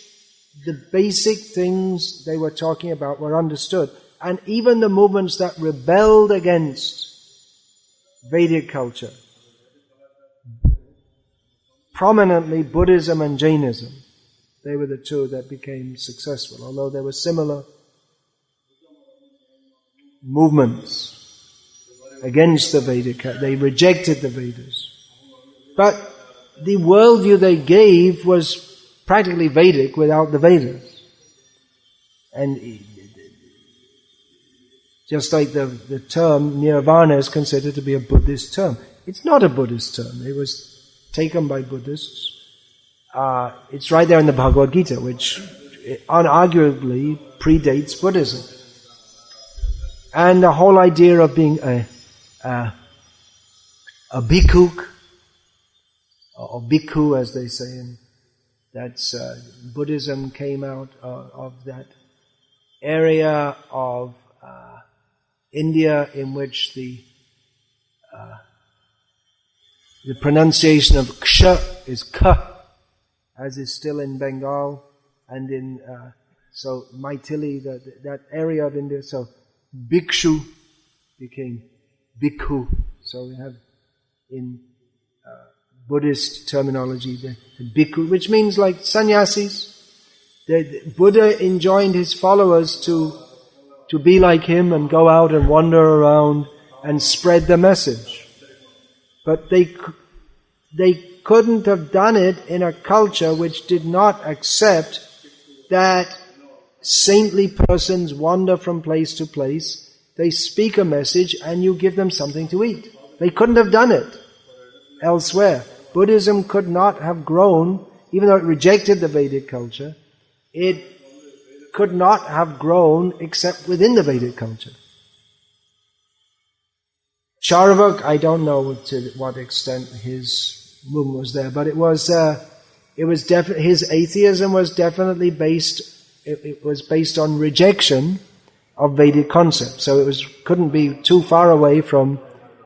the basic things they were talking about were understood. And even the movements that rebelled against Vedic culture, prominently Buddhism and Jainism, they were the two that became successful, although there were similar movements against the Vedic. They rejected the Vedas. But the worldview they gave was practically Vedic without the Vedas. And just like the term nirvana is considered to be a Buddhist term. It's not a Buddhist term. It was taken by Buddhists. It's right there in the Bhagavad-gita, which unarguably predates Buddhism. And the whole idea of being a bhikkhuk, or bhikkhu as they say, and that's Buddhism came out of that area of India in which the pronunciation of ksha is ka, as is still in Bengal and in so Maithili, that area of India. So bhikshu became bhikkhu. So we have in Buddhist terminology the bhikkhu, which means like sannyasis. The Buddha enjoined his followers to be like him and go out and wander around and spread the message. But they couldn't have done it in a culture which did not accept that saintly persons wander from place to place, they speak a message and you give them something to eat. They couldn't have done it elsewhere. Buddhism could not have grown, even though it rejected the Vedic culture, it could not have grown except within the Vedic culture. Charvak, I don't know to what extent his movement was there, but it was his atheism was definitely based. It was based on rejection of Vedic concepts, so couldn't be too far away from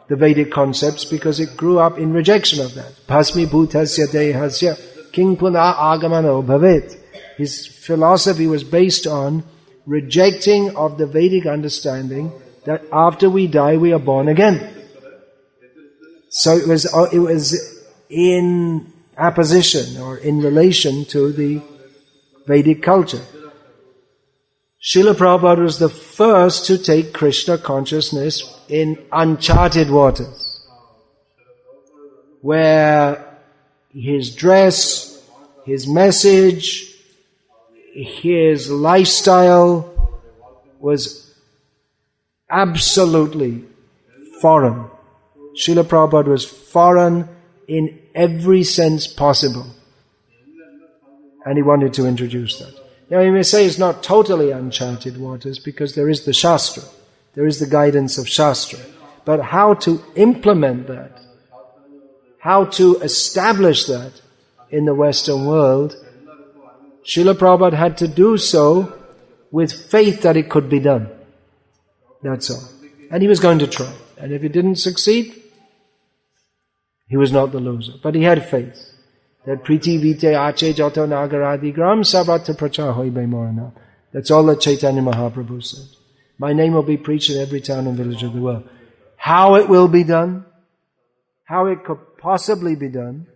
the Vedic concepts because it grew up in rejection of that. Bhasmi bhutasya dehasya king puna agamano bhavet. His philosophy was based on rejecting of the Vedic understanding that after we die we are born again. So it was in opposition or in relation to the Vedic culture. Srila Prabhupada was the first to take Krishna consciousness in uncharted waters, where his dress, his message, his lifestyle was absolutely foreign. Srila Prabhupada was foreign in every sense possible. And he wanted to introduce that. Now you may say it's not totally uncharted waters because there is the Shastra. There is the guidance of Shastra. But how to implement that, how to establish that in the Western world, Srila Prabhupada had to do so with faith that it could be done. That's all. And he was going to try. And if he didn't succeed, he was not the loser. But he had faith that priti vite ache jato nagaradi gram sabata pracha hoibe morana. That's all that Chaitanya Mahaprabhu said. My name will be preached in every town and village of the world. How it will be done, how it could possibly be done.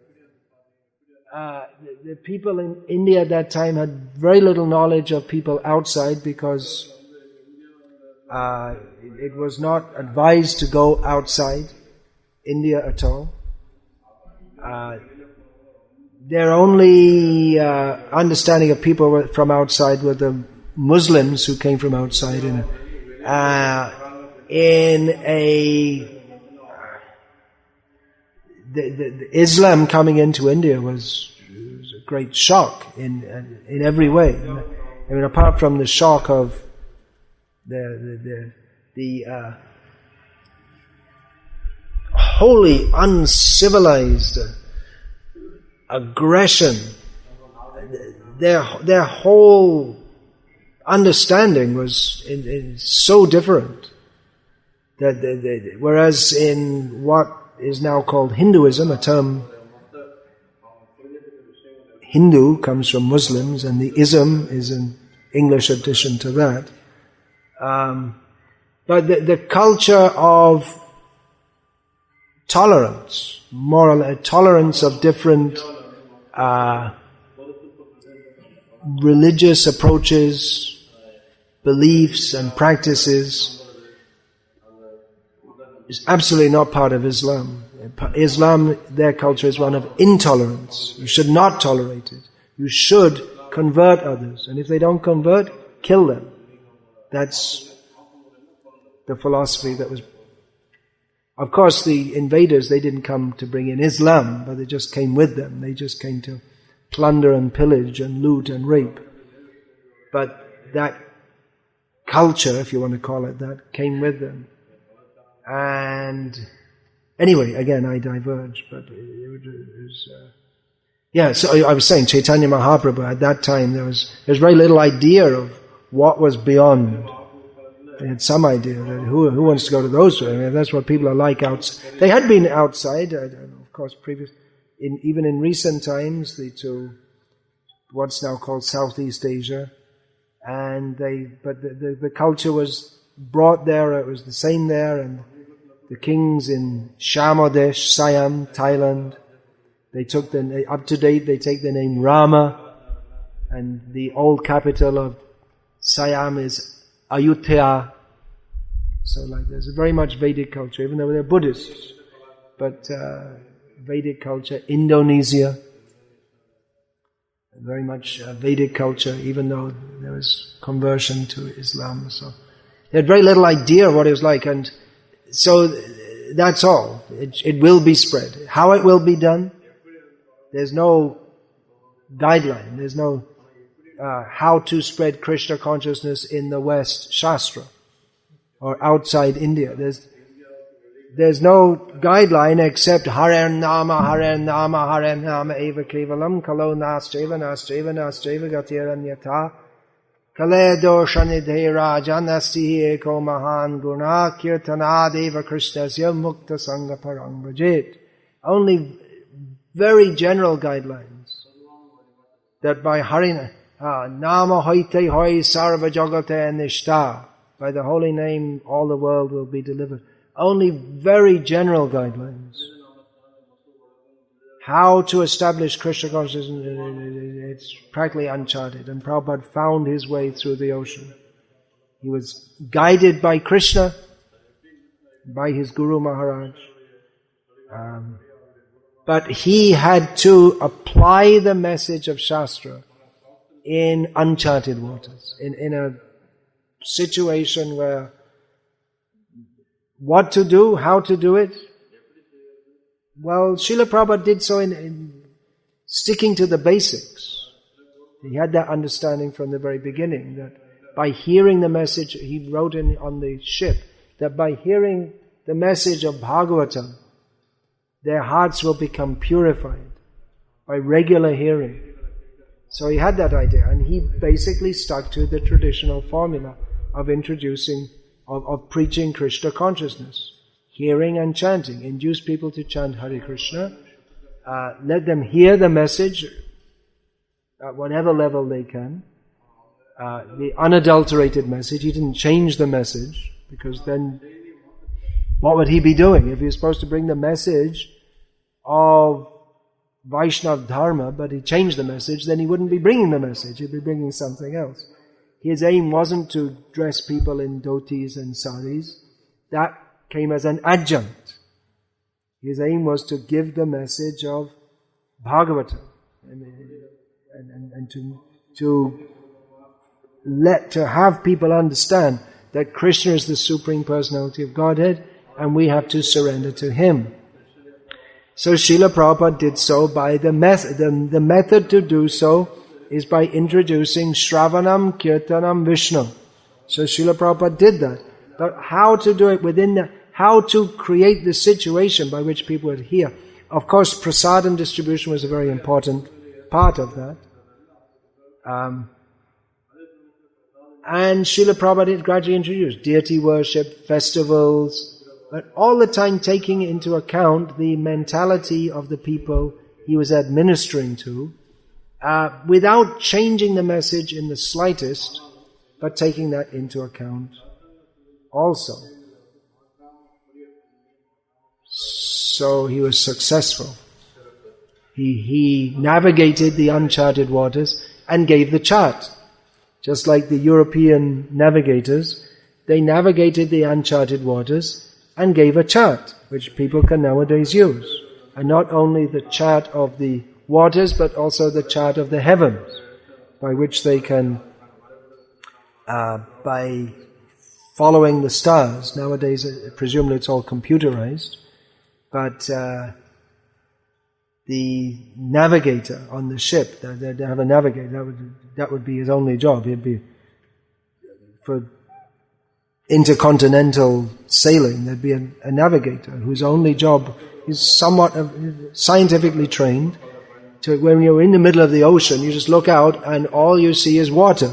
The people in India at that time had very little knowledge of people outside because it was not advised to go outside India at all. Their only understanding of people from outside were the Muslims who came from outside the Islam coming into India was a great shock in every way. I mean, apart from the shock of the wholly uncivilized aggression, their whole understanding was so different. Whereas in what is now called Hinduism, a term Hindu comes from Muslims, and the ism is an English addition to that. But the culture of tolerance, moral tolerance of different religious approaches, beliefs and practices is absolutely not part of Islam. Islam, their culture is one of intolerance. You should not tolerate it. You should convert others. And if they don't convert, kill them. That's the philosophy that was... Of course, the invaders, they didn't come to bring in Islam, but they just came with them. They just came to plunder and pillage and loot and rape. But that culture, if you want to call it that, came with them. And anyway, again, I diverge, but it was... so I was saying, Chaitanya Mahaprabhu, at that time, there was very little idea of what was beyond. They had some idea that who wants to go to those? I mean, that's what people are like outside. They had been outside, of course, even in recent times, to what's now called Southeast Asia, but the culture was brought there. It was the same there, and the kings in Shamodesh, Siam, Thailand, they took up to date. They take the name Rama, and the old capital of Siam is Ayutthaya. So there's a very much Vedic culture, even though they're Buddhists. But Vedic culture, Indonesia, very much Vedic culture, even though there was conversion to Islam. So they had very little idea of what it was like, and so that's all. It will be spread. How it will be done, there's no guideline. There's no how to spread Krishna consciousness in the West Shastra or outside India. There's no guideline except Hare Nama, Hare Nama, Hare Nama Eva Kevalam, Kalo Nascheva, Nascheva, Nascheva Gatiranyata, Kale Doshanidhe Raja, Nastihi Eko Mahan Guna, Kirtana Deva Krishnasya Mukta Sangha Parang Vrajit. Only very general guidelines. That by Harina, Nama Hoite Hoi Sarva Jagate Nishta, by the holy name all the world will be delivered. Only very general guidelines. How to establish Krishna consciousness, it's practically uncharted. And Prabhupada found his way through the ocean. He was guided by Krishna, by his Guru Maharaj. But he had to apply the message of Shastra in uncharted waters, in a situation where what to do, how to do it. Well, Srila Prabhupada did so in sticking to the basics. He had that understanding from the very beginning that by hearing the message, he wrote on the ship, that by hearing the message of Bhagavatam, their hearts will become purified by regular hearing. So he had that idea, and he basically stuck to the traditional formula of introducing, of preaching Krishna consciousness, hearing and chanting. Induce people to chant Hare Krishna, let them hear the message at whatever level they can, the unadulterated message. He didn't change the message, because then what would he be doing? If he was supposed to bring the message of Vaishnava Dharma, but he changed the message, then he wouldn't be bringing the message, he'd be bringing something else. His aim wasn't to dress people in dhotis and saris. That came as an adjunct. His aim was to give the message of Bhagavatam and to have people understand that Krishna is the Supreme Personality of Godhead, and we have to surrender to Him. So Srila Prabhupada did so by the method. The method to do so is by introducing Shravanam, Kirtanam, Vishnu. So Srila Prabhupada did that. But how to do it how to create the situation by which people would hear. Of course, prasadam distribution was a very important part of that. And Srila Prabhupada gradually introduced deity worship, festivals, but all the time taking into account the mentality of the people he was administering to, without changing the message in the slightest, but taking that into account also. So he was successful. He navigated the uncharted waters and gave the chart. Just like the European navigators, they navigated the uncharted waters and gave a chart, which people can nowadays use. And not only the chart of the waters, but also the chart of the heavens, by which they can, by following the stars. Nowadays, presumably it's all computerized, but the navigator on the ship, they have a navigator, that would be his only job. He'd be, for intercontinental sailing, there'd be a navigator whose only job is somewhat scientifically trained. To when you're in the middle of the ocean, you just look out and all you see is water.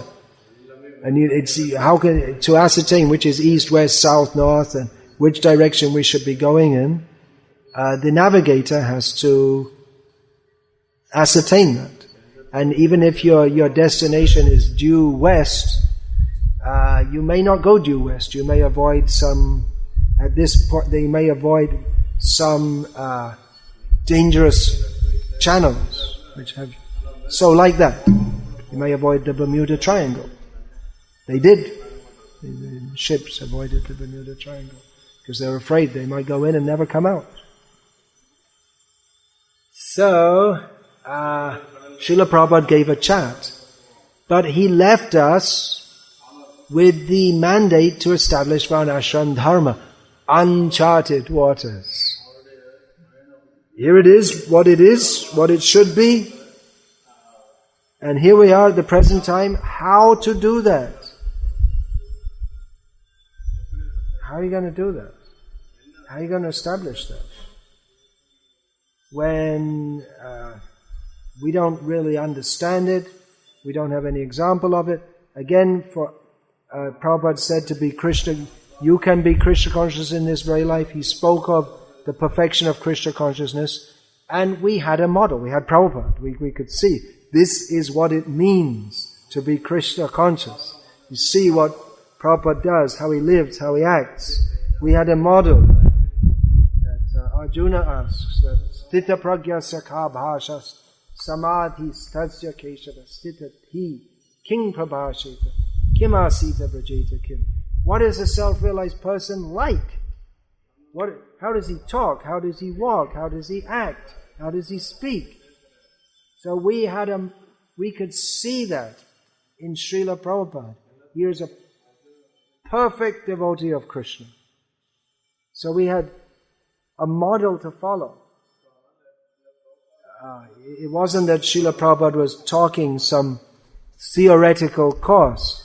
And to ascertain which is east, west, south, north, and which direction we should be going in, the navigator has to ascertain that. And even if your destination is due west, you may not go due west. You may avoid some, at this point, they may avoid some dangerous channels, which have, so like that. You may avoid the Bermuda Triangle. They did. The ships avoided the Bermuda Triangle because they were afraid they might go in and never come out. So, Srila Prabhupada gave a chart, but he left us with the mandate to establish Varnasrama Dharma, uncharted waters. Here it is, what it should be. And here we are at the present time, how to do that. How are you going to do that? How are you going to establish that? When we don't really understand it, we don't have any example of it. Again, for Prabhupada said to be Krishna, you can be Krishna conscious in this very life. He spoke of the perfection of Krishna consciousness, and we had a model. We had Prabhupada. We could see this is what it means to be Krishna conscious. You see what Prabhupada does, how he lives, how he acts. We had a model that Arjuna asks, that Sthita pragya sakha bhashas samadhi stasya keshava sthita hi king prabhasheta kim asita brajeta kim. What is a self-realized person like? How does he talk? How does he walk? How does he act? How does he speak? So we could see that in Srila Prabhupada. Here's a perfect devotee of Krishna. So we had a model to follow. It wasn't that Srila Prabhupada was talking some theoretical course.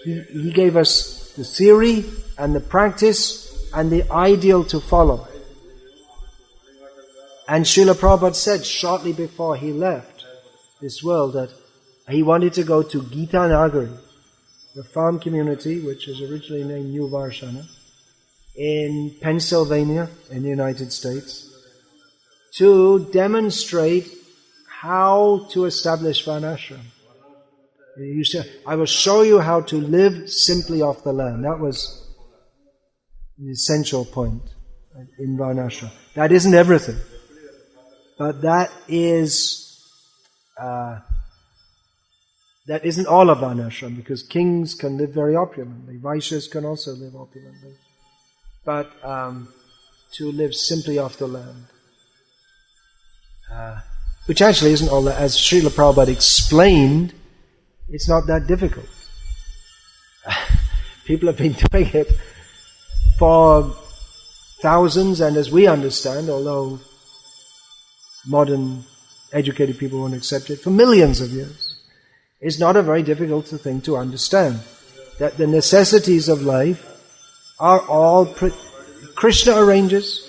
He gave us the theory and the practice and the ideal to follow. And Srila Prabhupada said shortly before he left this world that he wanted to go to Gita Nagari, the farm community which is originally named New Varshana, in Pennsylvania in the United States, to demonstrate how to establish Varnashram. He said, I will show you how to live simply off the land. That was the essential point in Varnashram. That isn't everything, but that isn't all of Varnashram, because kings can live very opulently, Vaishyas can also live opulently, but to live simply off the land, which actually isn't all that, as Srila Prabhupada explained, it's not that difficult. People have been doing it for thousands, and as we understand, although modern educated people won't accept it, for millions of years. It's not a very difficult thing to understand, that the necessities of life are all Krishna arranges.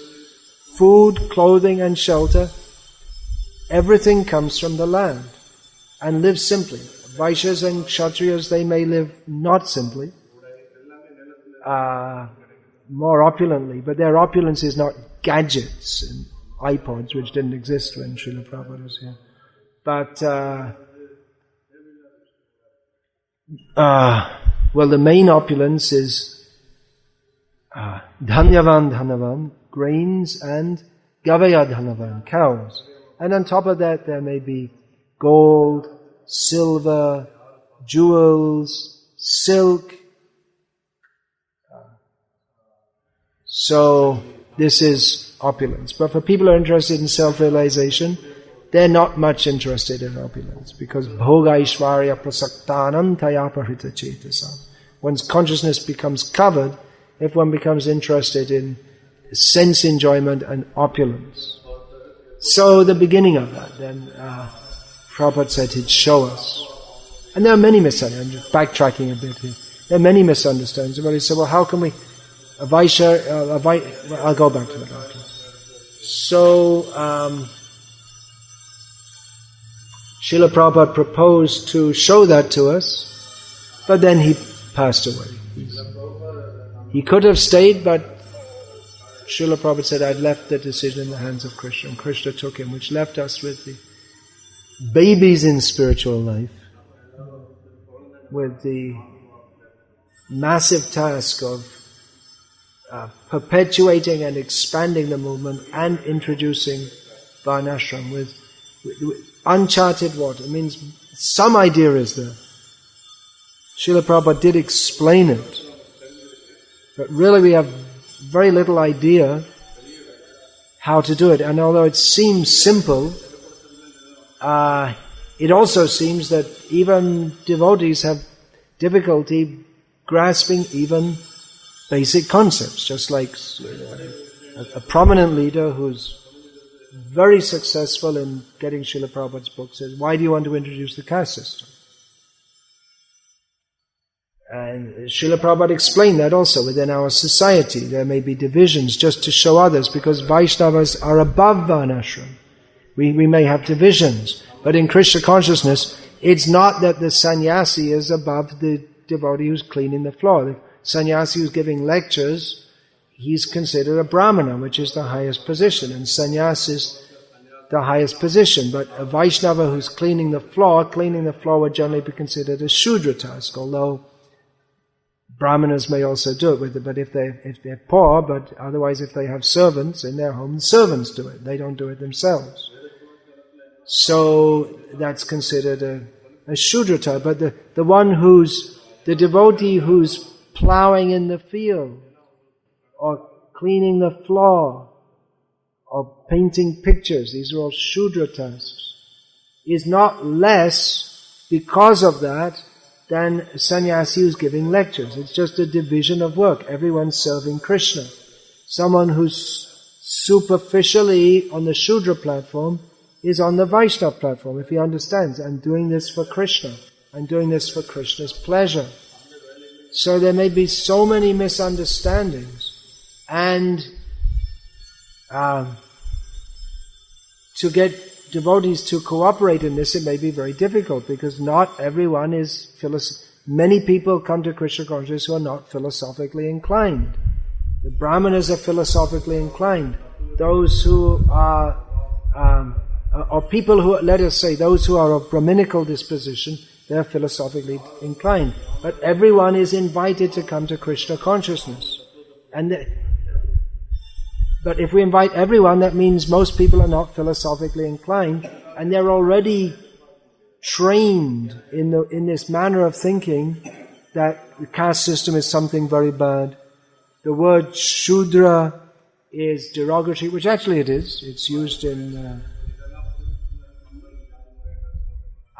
Food, clothing and shelter, everything comes from the land. And live simply. Vaishyas and Kshatriyas, they may live not simply, more opulently, but their opulence is not gadgets and iPods, which didn't exist when Srila Prabhupada was here. But, well, the main opulence is Dhanyavan, grains, and Gavaya Dhanavan, cows. And on top of that, there may be gold, silver, jewels, silk. So this is opulence. But for people who are interested in self-realization, they're not much interested in opulence, because bhoga ishvarya prasaktanam tayaparita chetasam. One's consciousness becomes covered if one becomes interested in sense enjoyment and opulence. So the beginning of that, then Prabhupada said he'd show us. And there are many misunderstandings. I'm just backtracking a bit here. There are many misunderstandings. Everybody said, well, how can we... I'll go back to the doctor. So, Srila Prabhupada proposed to show that to us, but then he passed away. He could have stayed, but Srila Prabhupada said, I'd left the decision in the hands of Krishna, and Krishna took him, which left us with the babies in spiritual life, with the massive task of perpetuating and expanding the movement and introducing Varnasrama with uncharted water. It means some idea is there. Srila Prabhupada did explain it, but really we have very little idea how to do it. And although it seems simple, it also seems that even devotees have difficulty grasping even basic concepts, just like a prominent leader who's very successful in getting Srila Prabhupada's book says, why do you want to introduce the caste system? And Srila Prabhupada explained that also within our society. There may be divisions just to show others, because Vaishnavas are above Varnashram. We may have divisions, but in Krishna consciousness, it's not that the sannyasi is above the devotee who's cleaning the floor. The sannyasi who's giving lectures, he's considered a brahmana, which is the highest position, and sannyasi is the highest position. But a Vaishnava who's cleaning the floor would generally be considered a Shudra task, although brahmanas may also do it with it, but if they're poor, but otherwise if they have servants in their home, the servants do it. They don't do it themselves. So that's considered a Shudra task. But the devotee who's plowing in the field, or cleaning the floor, or painting pictures, these are all Shudra tasks, is not less because of that than a sannyasi who's giving lectures. It's just a division of work. Everyone's serving Krishna. Someone who's superficially on the Shudra platform is on the Vaishnava platform, if he understands, I'm doing this for Krishna. I'm doing this for Krishna's pleasure. So there may be so many misunderstandings, and to get devotees to cooperate in this, it may be very difficult, because not everyone is many people come to Krishna consciousness who are not philosophically inclined. The Brahmanas are philosophically inclined. Those who are, or people who, let us say, those who are of Brahminical disposition, they're philosophically inclined. But everyone is invited to come to Krishna consciousness. But if we invite everyone, that means most people are not philosophically inclined, and they're already trained in this manner of thinking that the caste system is something very bad. The word Shudra is derogatory, which actually it is. It's used in...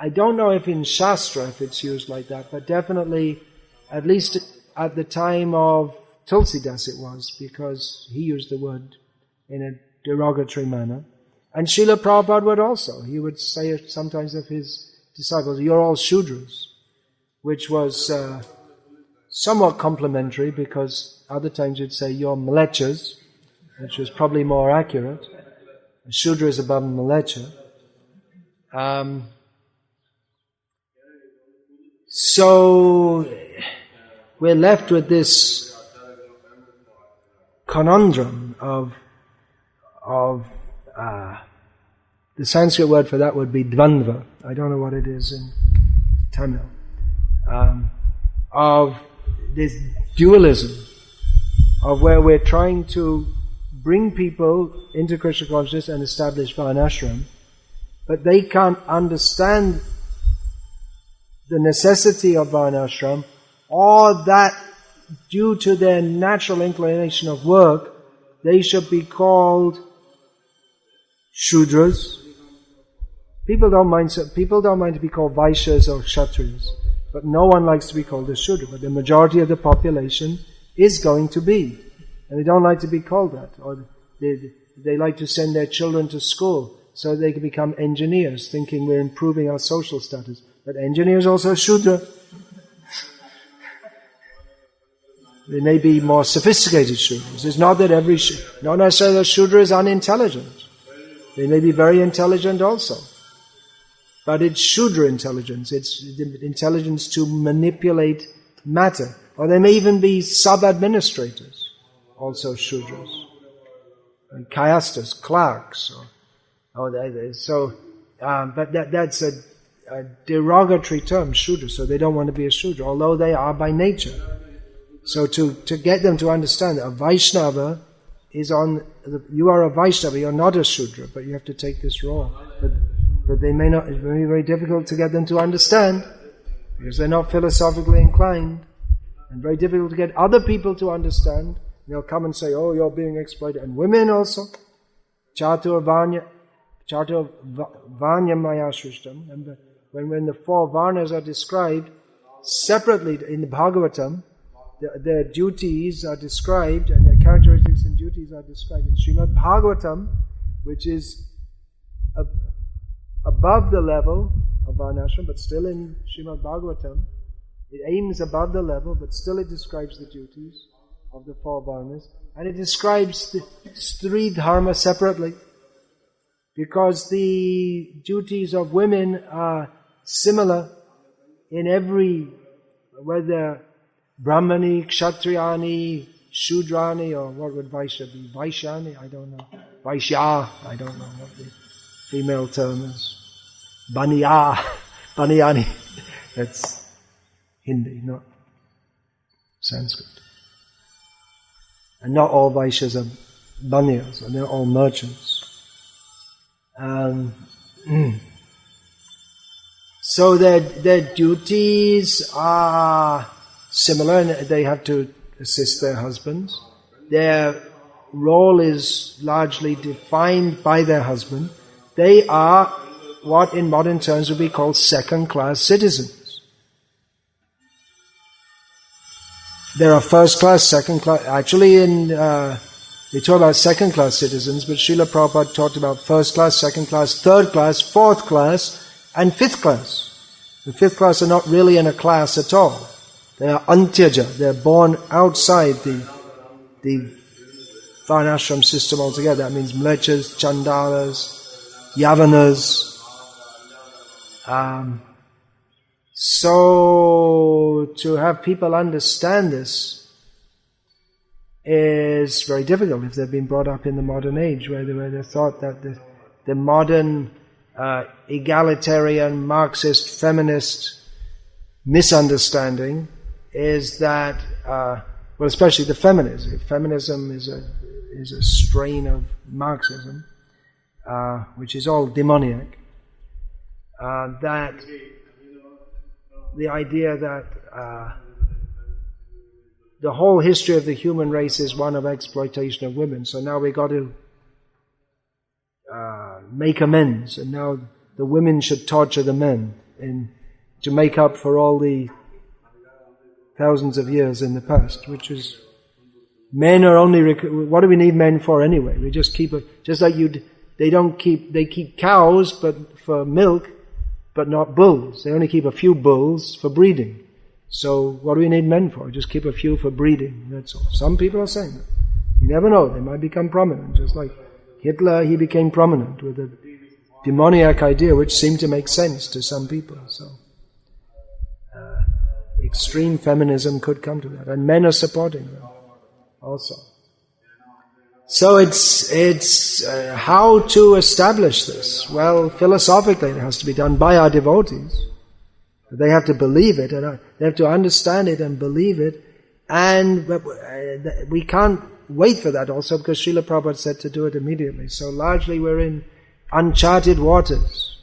I don't know if in Shastra if it's used like that, but definitely, at least at the time of Tulsidas it was, because he used the word in a derogatory manner. And Srila Prabhupada would also. He would say it sometimes of his disciples, you're all Shudras, which was somewhat complimentary, because other times you'd say you're Mlechas, which was probably more accurate. A Shudra is above Mlecha. So we're left with this conundrum of the Sanskrit word for that would be dvandva. I don't know what it is in Tamil. Of this dualism, of where we're trying to bring people into Krishna consciousness and establish Varnashram, but they can't understand the necessity of Varnashram, or that due to their natural inclination of work, they should be called Shudras. People don't mind to be called Vaishyas or Kshatriyas, but no one likes to be called a Shudra. But the majority of the population is going to be, and they don't like to be called that. Or they like to send their children to school so they can become engineers, thinking we're improving our social status. But engineers also Shudra. They may be more sophisticated Shudras. It's not that not necessarily that Shudra is unintelligent. They may be very intelligent also. But it's Shudra intelligence. It's the intelligence to manipulate matter. Or they may even be sub-administrators, also Shudras. And Kayastas, clerks. But that's a derogatory term, Shudra. So they don't want to be a Shudra, although they are by nature. So to get them to understand that a Vaishnava you are a Vaishnava, you're not a Shudra, but you have to take this role. But they may not, it may be very difficult to get them to understand, because they're not philosophically inclined, and very difficult to get other people to understand. They'll come and say, oh, you're being exploited. And women also. Chatur Vanya Maya Shrishtam. And when the four Varnas are described separately in the Bhagavatam, their duties are described, and their characteristics and duties are described in Srimad Bhagavatam, which is above the level of Varnashram, but still in Srimad Bhagavatam. It aims above the level, but still it describes the duties of the four Varnas. And it describes the three dharma separately, because the duties of women are similar in whether Brahmani, Kshatriyani, Shudrani, or what would Vaishya be? Vaishyani? I don't know. Vaishya? I don't know what the female term is. Baniyani. That's Hindi, not Sanskrit. And not all Vaishyas are Baniyas, and they're all merchants. So their duties are similar, and they have to assist their husbands. Their role is largely defined by their husband. They are what in modern terms would be called second-class citizens. There are first-class, second-class. Actually, we talk about second-class citizens, but Srila Prabhupada talked about first-class, second-class, third-class, fourth-class, and fifth-class. The fifth class are not really in a class at all. They are antyaja. They're born outside the Varnashram system altogether. That means mlechas, chandalas, yavanas. So to have people understand this is very difficult if they've been brought up in the modern age, where they thought that the modern egalitarian, Marxist, feminist misunderstanding is that, especially the feminism. Feminism is a strain of Marxism, which is all demoniac. That the idea that the whole history of the human race is one of exploitation of women. So now we've got to make amends, and now the women should torture the men to make up for all the thousands of years in the past, which is, men are only, what do we need men for anyway? We just keep just like they keep cows but for milk, but not bulls. They only keep a few bulls for breeding. So what do we need men for? Just keep a few for breeding, that's all. Some people are saying that. You never know, they might become prominent, just like Hitler, he became prominent with a demoniac idea which seemed to make sense to some people. So extreme feminism could come to that, and men are supporting them also. So it's how to establish this? Well, philosophically it has to be done by our devotees. They have to believe it, and they have to understand it and believe it, and we can't wait for that also, because Srila Prabhupada said to do it immediately. So largely we're in uncharted waters.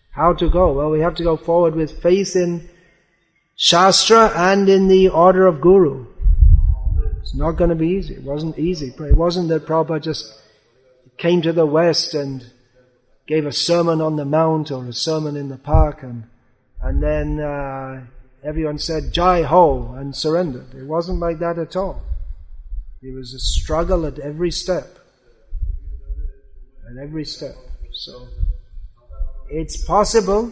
How to go? Well, we have to go forward with faith in Shastra and in the order of Guru. It's not going to be easy. It wasn't easy. It wasn't that Prabhupada just came to the West and gave a sermon on the mount or a sermon in the park and then everyone said Jai Ho and surrendered. It wasn't like that at all. It was a struggle at every step. At every step. So it's possible.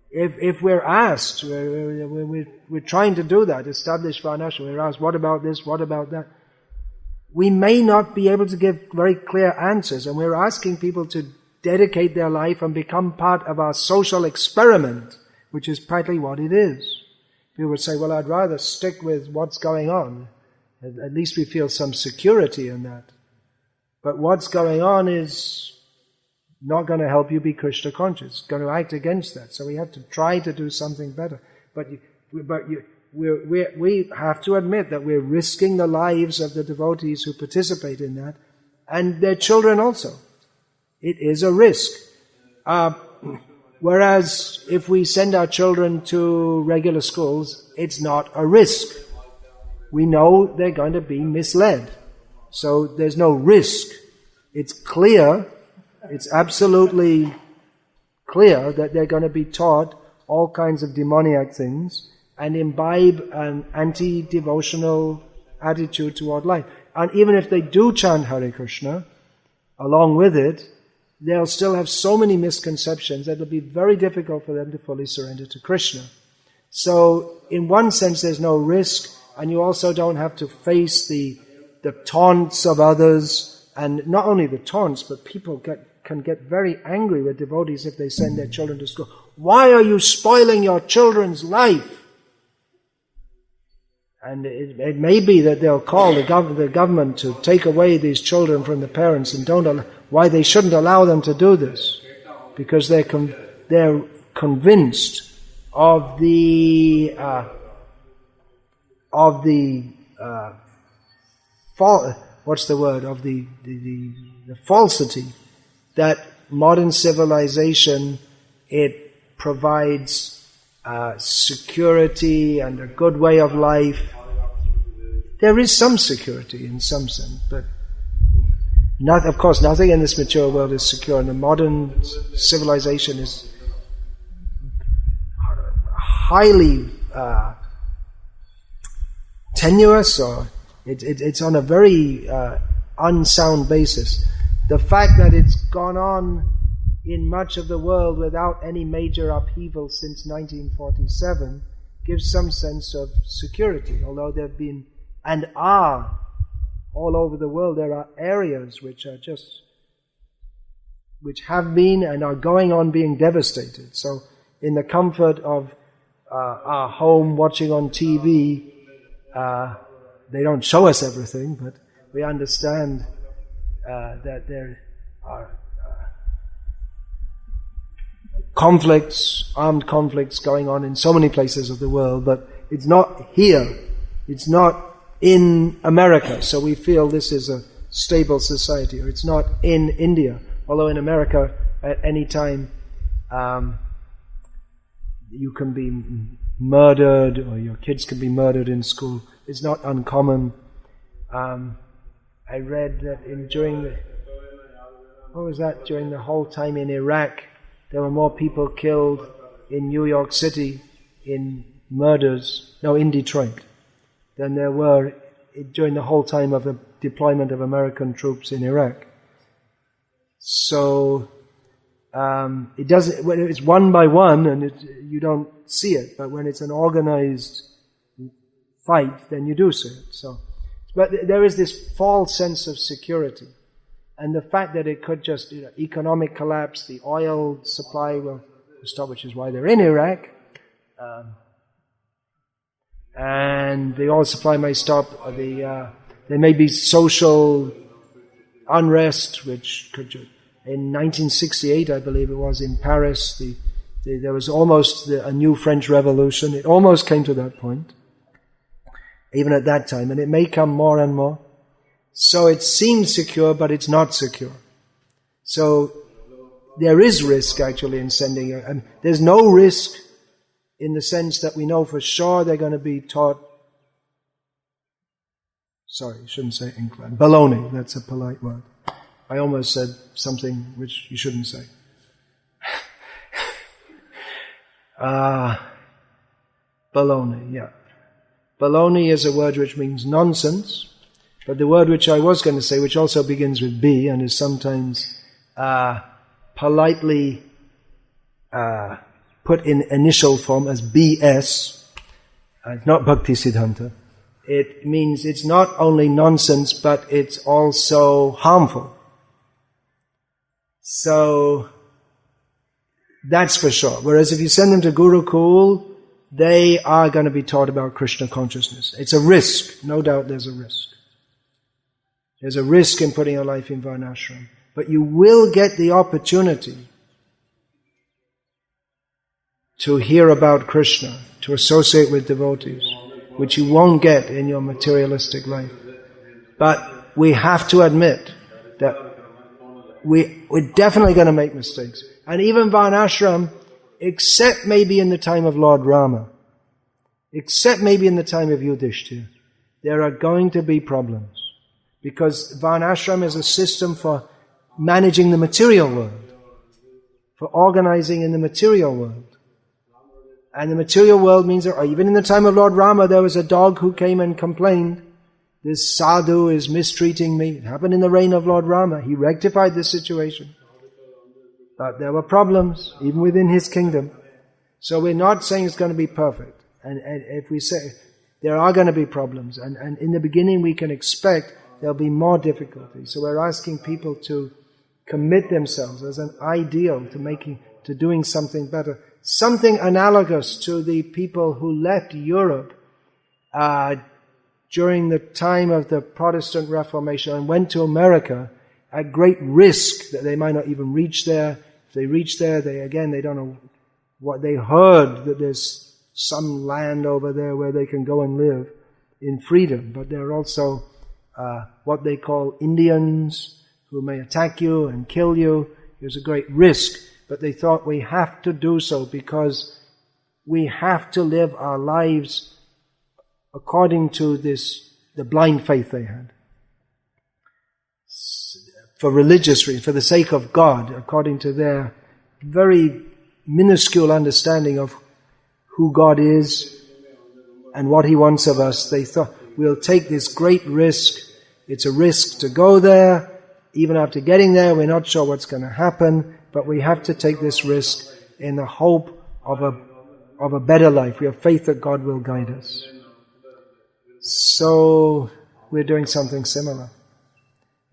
If we're asked, we're trying to do that, establish Varnasrama, we're asked, what about this, what about that? We may not be able to give very clear answers, and we're asking people to dedicate their life and become part of our social experiment, which is practically what it is. People would say, well, I'd rather stick with what's going on. At least we feel some security in that. But what's going on is not going to help you be Krishna conscious. It's going to act against that. So we have to try to do something better. But we have to admit that we're risking the lives of the devotees who participate in that, and their children also. It is a risk. Whereas if we send our children to regular schools, it's not a risk. We know they're going to be misled. So there's no risk. It's clear, it's absolutely clear that they're going to be taught all kinds of demoniac things and imbibe an anti-devotional attitude toward life. And even if they do chant Hare Krishna, along with it, they'll still have so many misconceptions that it'll be very difficult for them to fully surrender to Krishna. So, in one sense, there's no risk, and you also don't have to face the taunts of others, and not only the taunts, but people can get very angry with devotees if they send their children to school. Why are you spoiling your children's life? And it may be that they'll call the government to take away these children from the parents and why they shouldn't allow them to do this. Because they're convinced of the falsity that modern civilization, it provides security and a good way of life. There is some security in some sense, but of course nothing in this mature world is secure, and the modern civilization is highly tenuous, or it's on a very unsound basis. The fact that it's gone on in much of the world without any major upheaval since 1947 gives some sense of security, although there have been and are all over the world, there are areas which have been and are going on being devastated. So in the comfort of our home, watching on TV, they don't show us everything, but we understand that there are armed conflicts going on in so many places of the world, but it's not here. It's not in America, so we feel this is a stable society. Or it's not in India, although in America at any time you can be murdered, or your kids can be murdered in school. It's not uncommon. I read that during the whole time in Iraq, there were more people killed in New York City in Detroit, than there were during the whole time of the deployment of American troops in Iraq. So it doesn't. When it's one by one, and you don't see it, but when it's an organized fight, then you do see it. So, but there is this false sense of security, and the fact that it could just economic collapse, the oil supply will stop, which is why they're in Iraq. and the oil supply may stop. There may be social unrest, which could. In 1968, I believe it was, in Paris, there was almost a new French Revolution. It almost came to that point, even at that time, and it may come more and more. So it seems secure, but it's not secure. So there is risk, actually, in sending it. And there's no risk in the sense that we know for sure they're going to be taught. Sorry, I shouldn't say incline. Baloney, that's a polite word. I almost said something which you shouldn't say. Baloney, yeah. Baloney is a word which means nonsense, but the word which I was going to say, which also begins with B and is sometimes politely put in initial form as BS, not Bhakti Siddhanta. It means it's not only nonsense, but it's also harmful. So, that's for sure. Whereas if you send them to Gurukul, they are going to be taught about Krishna consciousness. It's a risk. No doubt there's a risk. There's a risk in putting your life in Varnashram. But you will get the opportunity to hear about Krishna, to associate with devotees, which you won't get in your materialistic life. But we have to admit that we're definitely going to make mistakes. And even Varnashram, except maybe in the time of Lord Rama, except maybe in the time of Yudhishthira, there are going to be problems. Because Varnashram is a system for managing the material world, for organizing in the material world. And the material world means that even in the time of Lord Rama, there was a dog who came and complained, this sadhu is mistreating me. It happened in the reign of Lord Rama. He rectified this situation. But there were problems, even within his kingdom. So we're not saying it's going to be perfect. And if we say there are going to be problems, and in the beginning we can expect there'll be more difficulties. So we're asking people to commit themselves as an ideal to doing something better. Something analogous to the people who left Europe during the time of the Protestant Reformation and went to America at great risk that they might not even reach there. If they reach there, they don't know what they heard, that there's some land over there where they can go and live in freedom. But there are also what they call Indians who may attack you and kill you. There's a great risk. But they thought we have to do so because we have to live our lives according to the blind faith they had. For religious reasons, for the sake of God, according to their very minuscule understanding of who God is and what He wants of us, they thought, we'll take this great risk. It's a risk to go there. Even after getting there, we're not sure what's going to happen, but we have to take this risk in the hope of a better life. We have faith that God will guide us. So we're doing something similar.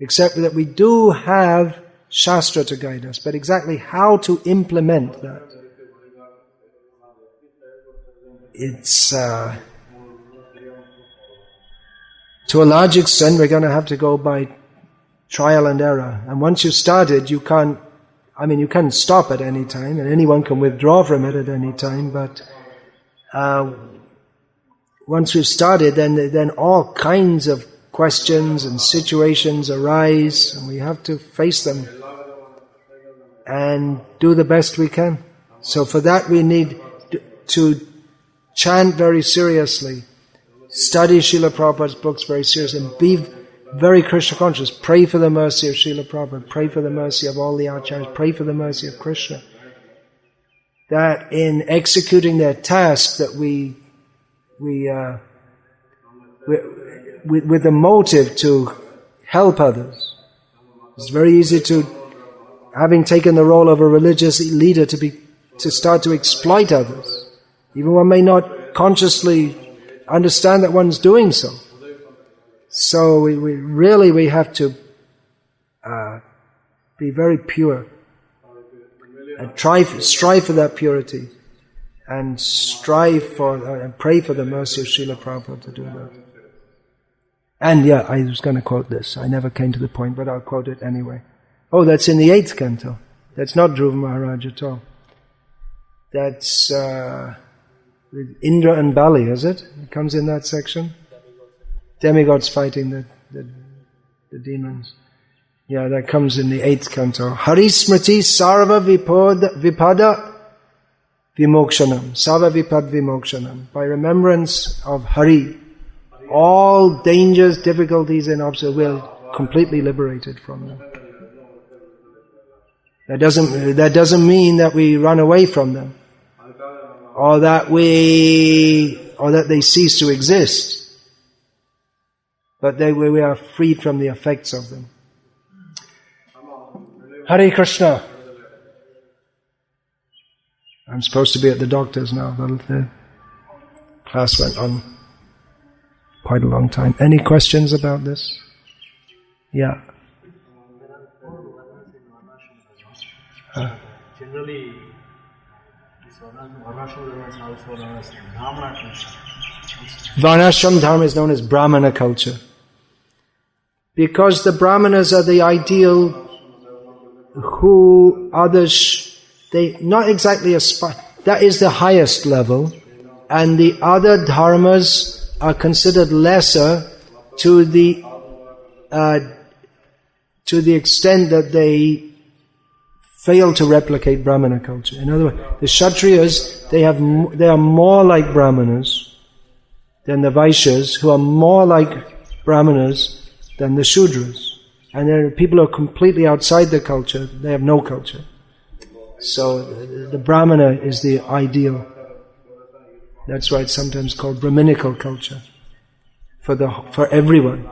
Except that we do have Shastra to guide us, but exactly how to implement that, it's to a large extent we're going to have to go by trial and error. And once you've started, you can't stop at any time, and anyone can withdraw from it at any time, but once we've started, then all kinds of questions and situations arise, and we have to face them and do the best we can. So for that we need to chant very seriously, study Srila Prabhupada's books very seriously, and be very Krishna conscious. Pray for the mercy of Srila Prabhupada, pray for the mercy of all the acharyas, pray for the mercy of Krishna. That in executing their task that we with the motive to help others. It's very easy to, having taken the role of a religious leader, to start to exploit others. Even one may not consciously understand that one's doing so. So we have to be very pure and strive for that purity. and strive for, and pray for the mercy of Srila Prabhupada to do that. And yeah, I was going to quote this. I never came to the point, but I'll quote it anyway. Oh, that's in the 8th canto. That's not Dhruva Maharaj at all. That's with Indra and Bali, is it? It comes in that section. Demigods fighting the demons. Yeah, that comes in the 8th canto. Hari Smriti Sarva Vipada Vimokshanam. Sarva Vipad Vimokshanam. By remembrance of Hari, all dangers, difficulties and obstacles will completely liberated from them. That doesn't mean that we run away from them, or that they cease to exist. But we are freed from the effects of them. Hare Krishna. I'm supposed to be at the doctor's now. The class went on quite a long time. Any questions about this? Yeah. Generally, Varnasrama is also known as Brahmana culture. Varnashram Dharma is known as Brahmana culture. Because the Brahmanas are the ideal who others, they not exactly aspire. That is the highest level. And the other dharmas are considered lesser to the extent that they fail to replicate Brahmana culture. In other words, the Kshatriyas, they are more like Brahmanas than the Vaishyas, who are more like Brahmanas than the Shudras. And there are people who are completely outside the culture, they have no culture. So the Brahmana is the ideal. That's why it's sometimes called Brahminical culture. For everyone.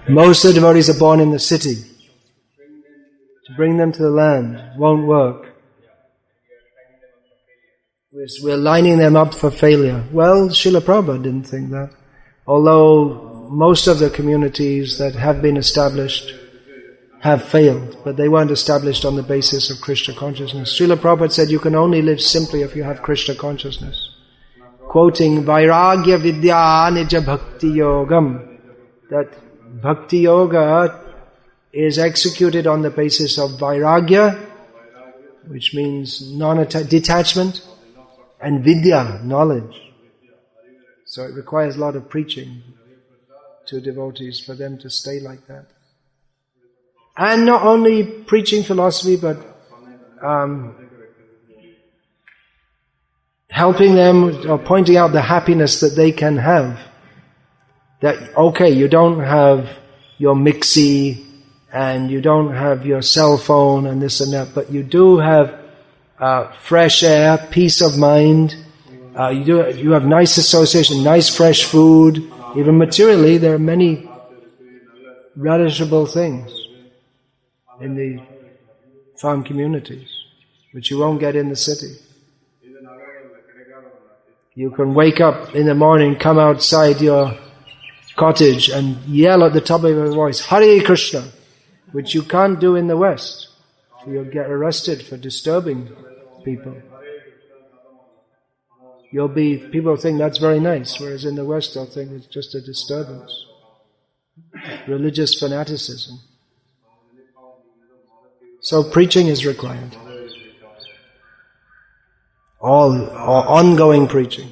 Most of the devotees are born in the city. To bring them to the land won't work. We're lining them up for failure. Well, Srila Prabhupada didn't think that. Although most of the communities that have been established have failed, but they weren't established on the basis of Krishna consciousness. Srila Prabhupada said you can only live simply if you have Krishna consciousness. Quoting Vairagya Vidya Nija Bhakti Yogam, that Bhakti Yoga is executed on the basis of Vairagya, which means detachment, and Vidya, knowledge. So it requires a lot of preaching to devotees for them to stay like that. And not only preaching philosophy, but helping them or pointing out the happiness that they can have. That, okay, you don't have your mixie and you don't have your cell phone and this and that, but you do have fresh air, peace of mind. You have nice association, nice fresh food. Even materially, there are many relishable things in the farm communities, which you won't get in the city. You can wake up in the morning, come outside your cottage and yell at the top of your voice, Hare Krishna, which you can't do in the West. You'll get arrested for disturbing people. People think that's very nice, whereas in the West they'll think it's just a disturbance. Religious fanaticism. So preaching is required. All ongoing preaching.